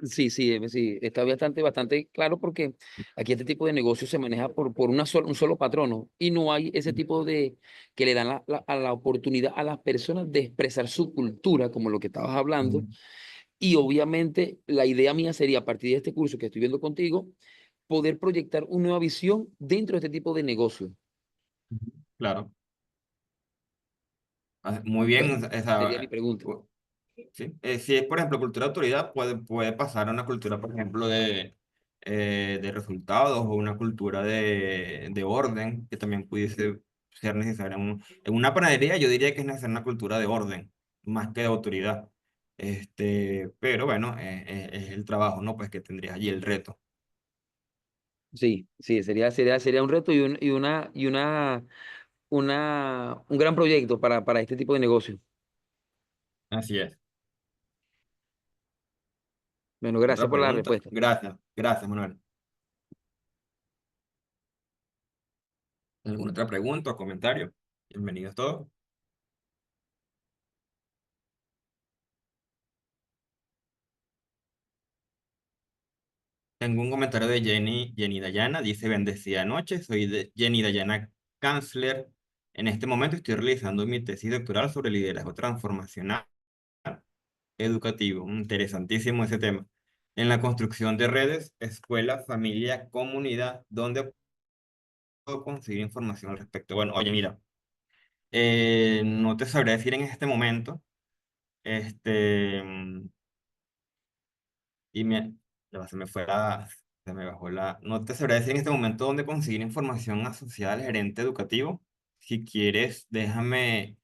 Sí, sí, sí, está bastante claro porque aquí este tipo de negocio se maneja por un solo patrono y no hay ese tipo de que le dan a la oportunidad a las personas de expresar su cultura, como lo que estabas hablando. Ujú, Y obviamente la idea mía sería, a partir de este curso que estoy viendo contigo, poder proyectar una nueva visión dentro de este tipo de negocio. ujú. Claro. Muy bien, Bueno, sería mi pregunta. sí. Si es, por ejemplo, cultura de autoridad, puede pasar a una cultura, por ejemplo, de resultados o una cultura de orden, que también pudiese ser necesaria. En una panadería yo diría que es necesaria una cultura de orden, más que de autoridad. Pero bueno, es el trabajo, ¿no? Pues que tendrías allí el reto. Sí, sí, sería un reto un gran proyecto para este tipo de negocio. Así es. Bueno, Otra gracias por la pregunta. respuesta. Gracias, gracias, Manuel. ¿Alguna otra pregunta o comentario? Bienvenidos todos. Tengo un comentario de Jenny Dayana, dice bendecida noche, soy Jenny Dayana Kanzler. En este momento estoy realizando mi tesis doctoral sobre liderazgo transformacional educativo. Interesantísimo ese tema. En la construcción de redes, escuela, familia, comunidad, ¿dónde puedo conseguir información al respecto? Bueno, oye, mira, no te sabré decir en este momento, este, y se me fue se me bajó no te sabré decir en este momento dónde conseguir información asociada al gerente educativo. Si quieres, déjame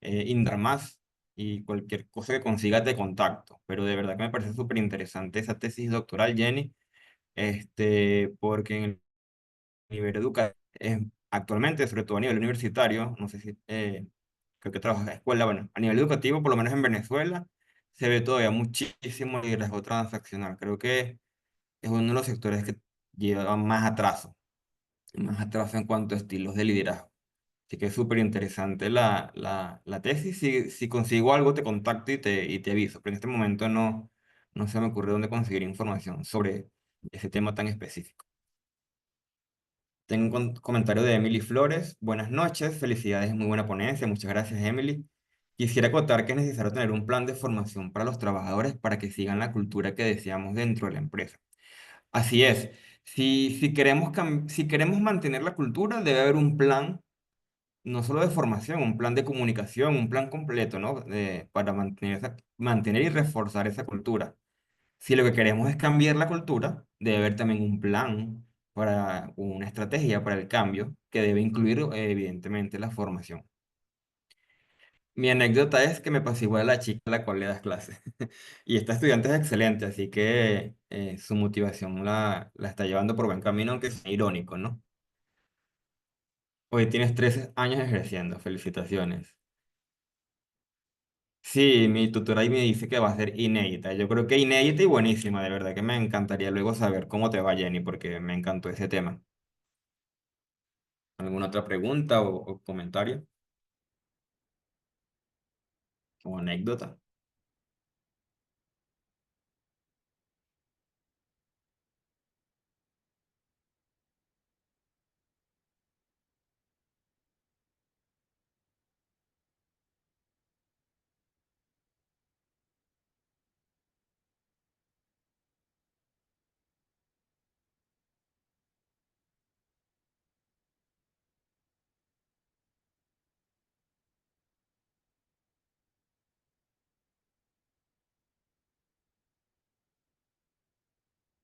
indagar más y cualquier cosa que consigas de contacto. Pero de verdad que me parece súper interesante esa tesis doctoral, Jenny, porque en el nivel educativo, actualmente, sobre todo a nivel universitario, no sé si creo que trabajas en escuela, bueno, a nivel educativo, por lo menos en Venezuela, se ve todavía muchísimo liderazgo transaccional. Creo que es uno de los sectores que lleva más atraso en cuanto a estilos de liderazgo. Así que es súper interesante la tesis. Si consigo algo, te contacto y te aviso. Pero en este momento no se me ocurre dónde conseguir información sobre ese tema tan específico. Tengo un comentario de Emily Flores. Buenas noches, felicidades, muy buena ponencia. Muchas gracias, Emily. Quisiera acotar que es necesario tener un plan de formación para los trabajadores para que sigan la cultura que deseamos dentro de la empresa. Así es. Si queremos mantener la cultura, debe haber un plan, no solo de formación, un plan de comunicación, un plan completo, ¿no? Para mantener y reforzar esa cultura. Si lo que queremos es cambiar la cultura, debe haber también un plan para una estrategia para el cambio que debe incluir, evidentemente, la formación. Mi anécdota es que me pasó igual a la chica a la cual le das clase. Y esta estudiante es excelente, así que su motivación la está llevando por buen camino, aunque es irónico, ¿no? Hoy tienes 13 años ejerciendo, felicitaciones. Sí, mi tutora ahí me dice que va a ser inédita. Yo creo que inédita y buenísima, de verdad que me encantaría luego saber cómo te va, Jenny, porque me encantó ese tema. ¿Alguna otra pregunta o comentario o anécdota?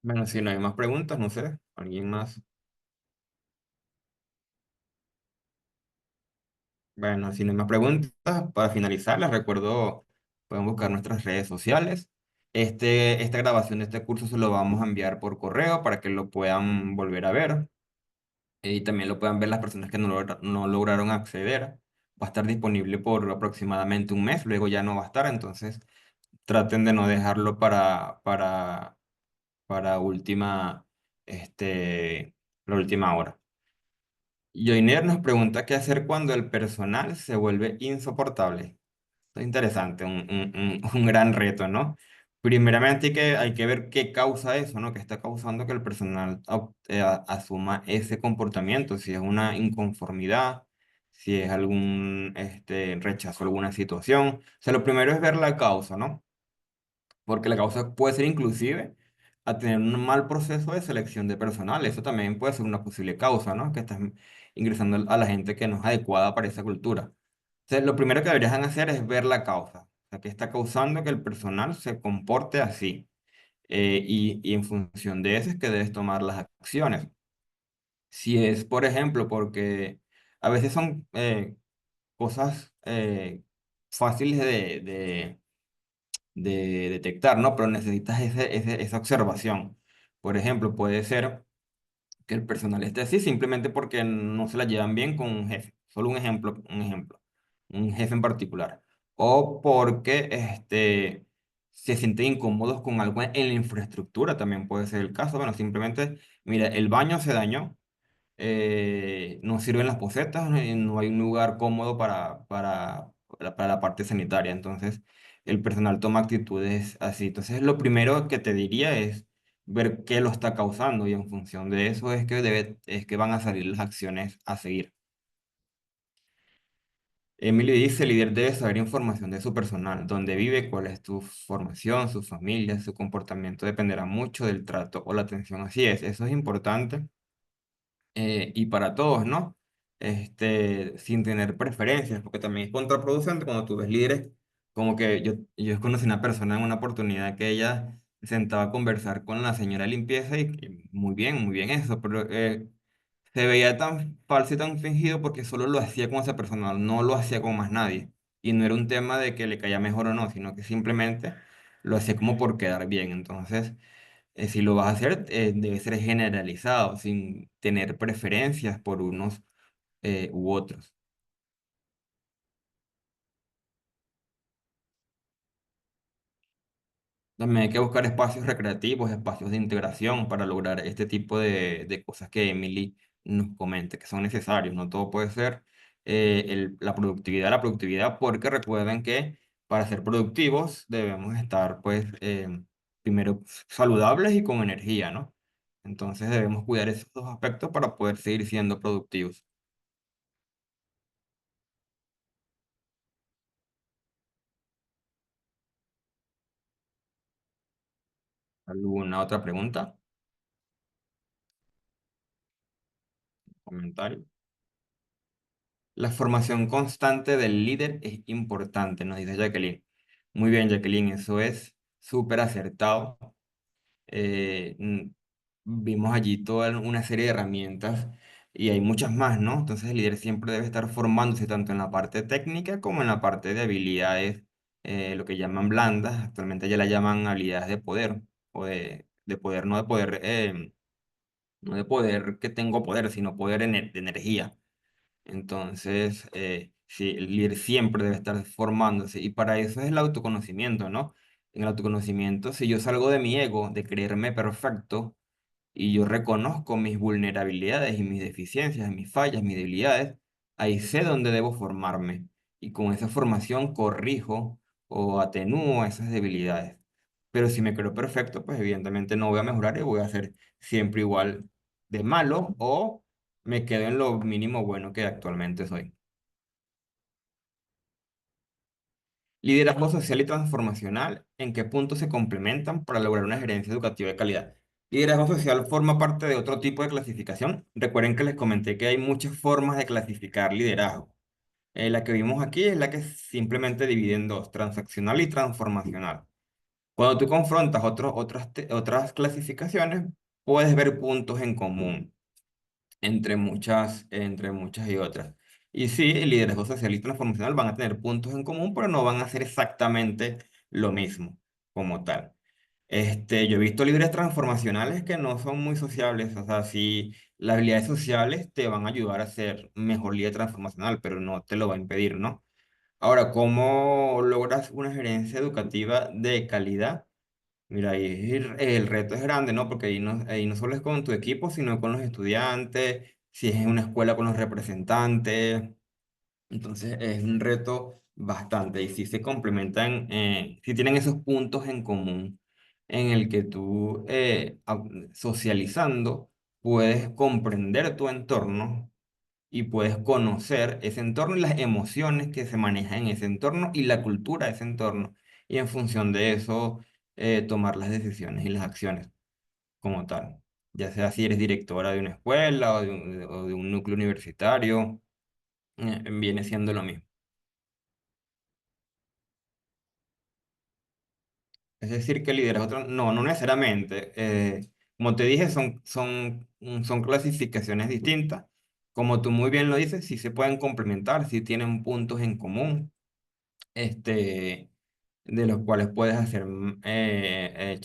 Bueno, si no hay más preguntas, no sé, ¿alguien más? Bueno, si no hay más preguntas, para finalizar, les recuerdo, pueden buscar nuestras redes sociales. Esta grabación de este curso se lo vamos a enviar por correo para que lo puedan volver a ver y también lo puedan ver las personas que no lograron acceder. Va a estar disponible por aproximadamente un mes, luego ya no va a estar, entonces traten de no dejarlo para la última hora. Joiner nos pregunta qué hacer cuando el personal se vuelve insoportable. Es interesante, un gran reto, ¿no? Primeramente hay que ver qué causa eso, ¿no? ¿Qué está causando que el personal asuma ese comportamiento? Si es una inconformidad, si es algún rechazo a alguna situación. O sea, lo primero es ver la causa, ¿no? Porque la causa puede ser inclusive a tener un mal proceso de selección de personal. Eso también puede ser una posible causa, ¿no? Que estás ingresando a la gente que no es adecuada para esa cultura. Entonces, lo primero que deberían hacer es ver la causa. O sea, qué está causando que el personal se comporte así. Y en función de eso es que debes tomar las acciones. Si es, por ejemplo, porque a veces son cosas fáciles de detectar, ¿no? Pero necesitas esa observación. Por ejemplo, puede ser que el personal esté así simplemente porque no se la llevan bien con un jefe. Solo un ejemplo, un jefe en particular. O porque se sienten incómodos con algo en la infraestructura, también puede ser el caso. Bueno, simplemente, mira, el baño se dañó, no sirven las posetas, no hay un lugar cómodo para la parte sanitaria. Entonces, el personal toma actitudes así. Entonces, lo primero que te diría es ver qué lo está causando y en función de eso es que van a salir las acciones a seguir. Emily dice, el líder debe saber información de su personal, dónde vive, cuál es tu formación, su familia, su comportamiento dependerá mucho del trato o la atención. Así es, eso es importante y para todos, ¿no? Sin tener preferencias, porque también es contraproducente cuando tú ves líderes, como que yo conocí una persona en una oportunidad que ella se sentaba a conversar con la señora de limpieza y muy bien eso, pero se veía tan falso y tan fingido porque solo lo hacía con esa persona, no lo hacía con más nadie. Y no era un tema de que le caía mejor o no, sino que simplemente lo hacía como por quedar bien. Entonces, si lo vas a hacer, debe ser generalizado, sin tener preferencias por unos u otros. También hay que buscar espacios recreativos, espacios de integración para lograr este tipo de cosas que Emily nos comenta, que son necesarios. No todo puede ser la productividad, porque recuerden que para ser productivos debemos estar, pues, primero saludables y con energía, ¿no? Entonces debemos cuidar esos dos aspectos para poder seguir siendo productivos. ¿Alguna otra pregunta? ¿Comentario? La formación constante del líder es importante, nos dice Jacqueline. Muy bien, Jacqueline, eso es súper acertado. Eh, mm, Vimos allí toda una serie de herramientas y hay muchas más, ¿no? Entonces el líder siempre debe estar formándose tanto en la parte técnica como en la parte de habilidades, lo que llaman blandas. Actualmente ya la llaman habilidades de poder o de poder, no de poder que tengo poder, sino poder de energía. Entonces, sí, el líder siempre debe estar formándose y para eso es el autoconocimiento, ¿no? En el autoconocimiento, si yo salgo de mi ego, de creerme perfecto, y yo reconozco mis vulnerabilidades y mis deficiencias, mis fallas, mis debilidades, ahí sé dónde debo formarme y con esa formación corrijo o atenúo esas debilidades. Pero si me creo perfecto, pues evidentemente no voy a mejorar y voy a ser siempre igual de malo o me quedo en lo mínimo bueno que actualmente soy. Liderazgo social y transformacional, ¿en qué puntos se complementan para lograr una gerencia educativa de calidad? Liderazgo social forma parte de otro tipo de clasificación. Recuerden que les comenté que hay muchas formas de clasificar liderazgo. La que vimos aquí es la que simplemente divide en dos, transaccional y transformacional. Cuando tú confrontas otras clasificaciones, puedes ver puntos en común entre muchas y otras. Y sí, el liderazgo social y transformacional van a tener puntos en común, pero no van a ser exactamente lo mismo como tal. Yo he visto líderes transformacionales que no son muy sociables, o sea, sí, las habilidades sociales te van a ayudar a ser mejor líder transformacional, pero no te lo va a impedir, ¿no? Ahora, ¿cómo logras una gerencia educativa de calidad? Mira, ahí el reto es grande, ¿no? Porque ahí no solo es con tu equipo, sino con los estudiantes, si es en una escuela con los representantes. Entonces es un reto bastante y si se complementan, si tienen esos puntos en común en el que tú socializando puedes comprender tu entorno y puedes conocer ese entorno y las emociones que se manejan en ese entorno y la cultura de ese entorno. Y en función de eso, tomar las decisiones y las acciones como tal. Ya sea si eres directora de una escuela o de un núcleo universitario, viene siendo lo mismo. Es decir, que no, no necesariamente. Como te dije, son clasificaciones distintas. Como tú muy bien lo dices, sí se pueden complementar, sí tienen puntos en común este, de los cuales puedes hacer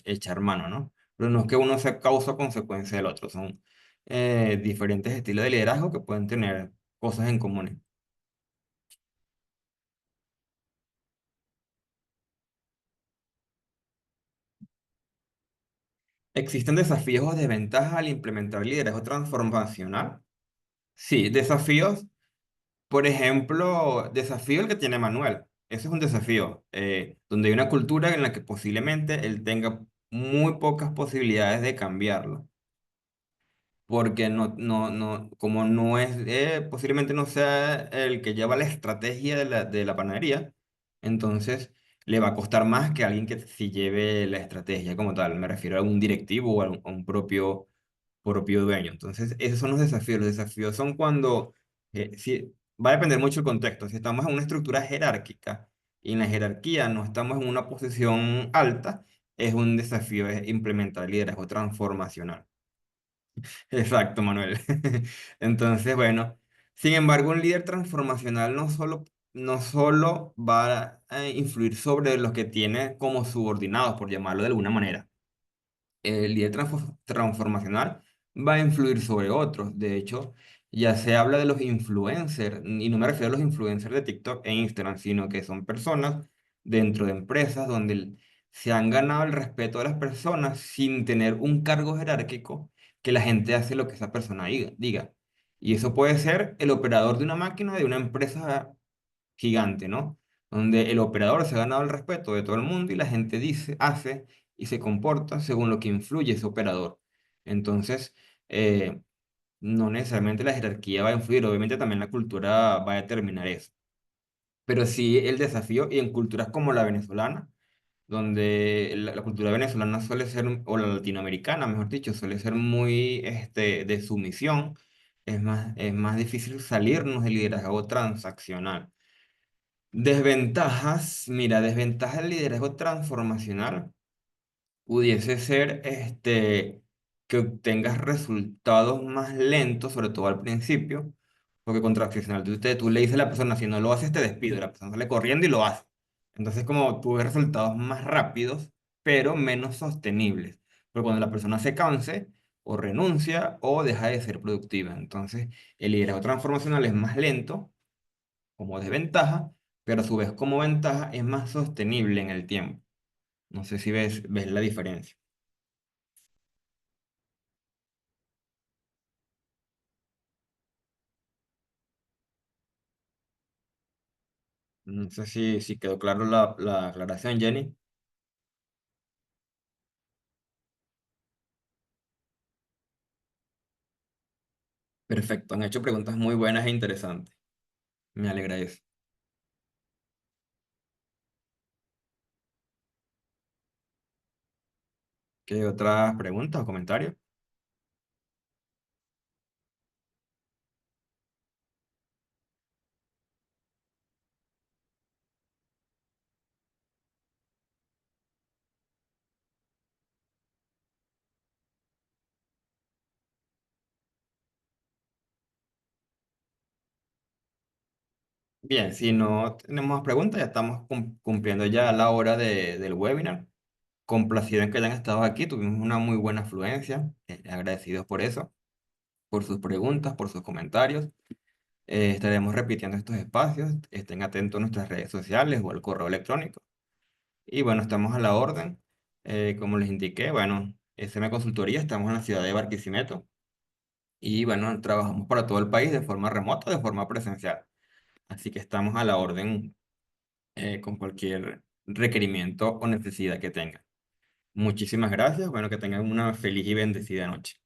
echar mano, ¿no? Pero no es que uno sea causa o consecuencia del otro, son diferentes estilos de liderazgo que pueden tener cosas en común. ¿Existen desafíos o desventajas al implementar liderazgo transformacional? Sí, desafíos, por ejemplo, desafío el que tiene Manuel. Ese es un desafío, donde hay una cultura en la que posiblemente él tenga muy pocas posibilidades de cambiarlo, porque como no es, posiblemente no sea el que lleva la estrategia de la panadería, entonces le va a costar más que alguien que sí lleve la estrategia como tal. Me refiero a un directivo o a un propio dueño. Entonces, esos son los desafíos. Los desafíos son cuando, va a depender mucho el contexto. Si estamos en una estructura jerárquica y en la jerarquía no estamos en una posición alta, es un desafío implementar el liderazgo transformacional. Exacto, Manuel. Entonces, bueno, sin embargo, un líder transformacional no solo va a influir sobre los que tiene como subordinados, por llamarlo de alguna manera. El líder transformacional va a influir sobre otros. De hecho, ya se habla de los influencers, y no me refiero a los influencers de TikTok e Instagram, sino que son personas dentro de empresas donde se han ganado el respeto de las personas sin tener un cargo jerárquico, que la gente hace lo que esa persona diga. Y eso puede ser el operador de una máquina de una empresa gigante, ¿no? Donde el operador se ha ganado el respeto de todo el mundo y la gente dice, hace y se comporta según lo que influye ese operador. Entonces, eh, no necesariamente la jerarquía va a influir, obviamente también la cultura va a determinar eso. Pero sí el desafío, y en culturas como la venezolana, donde la cultura venezolana suele ser, o la latinoamericana, mejor dicho, suele ser muy de sumisión, es más difícil salirnos del liderazgo transaccional. Desventajas, mira, desventaja del liderazgo transformacional pudiese ser que obtengas resultados más lentos, sobre todo al principio, porque con transaccional tú le dices a la persona, si no lo haces te despido, y la persona sale corriendo y lo hace. Entonces, como tú ves resultados más rápidos, pero menos sostenibles, porque cuando la persona se canse, o renuncia o deja de ser productiva. Entonces, el liderazgo transformacional es más lento como desventaja, pero a su vez como ventaja es más sostenible en el tiempo. No sé si ves la diferencia. No sé si quedó claro la aclaración, Jenny. Perfecto, han hecho preguntas muy buenas e interesantes. Me alegra eso. ¿Qué otras preguntas o comentarios? Bien, si no tenemos más preguntas, ya estamos cumpliendo ya la hora del webinar. Complacido en que hayan estado aquí, tuvimos una muy buena afluencia. Agradecidos por eso, por sus preguntas, por sus comentarios. Estaremos repitiendo estos espacios. Estén atentos a nuestras redes sociales o al correo electrónico. Y bueno, estamos a la orden. Como les indiqué, bueno, SM Consultoría, estamos en la ciudad de Barquisimeto. Y bueno, trabajamos para todo el país de forma remota, de forma presencial. Así que estamos a la orden con cualquier requerimiento o necesidad que tengan. Muchísimas gracias. Bueno, que tengan una feliz y bendecida noche.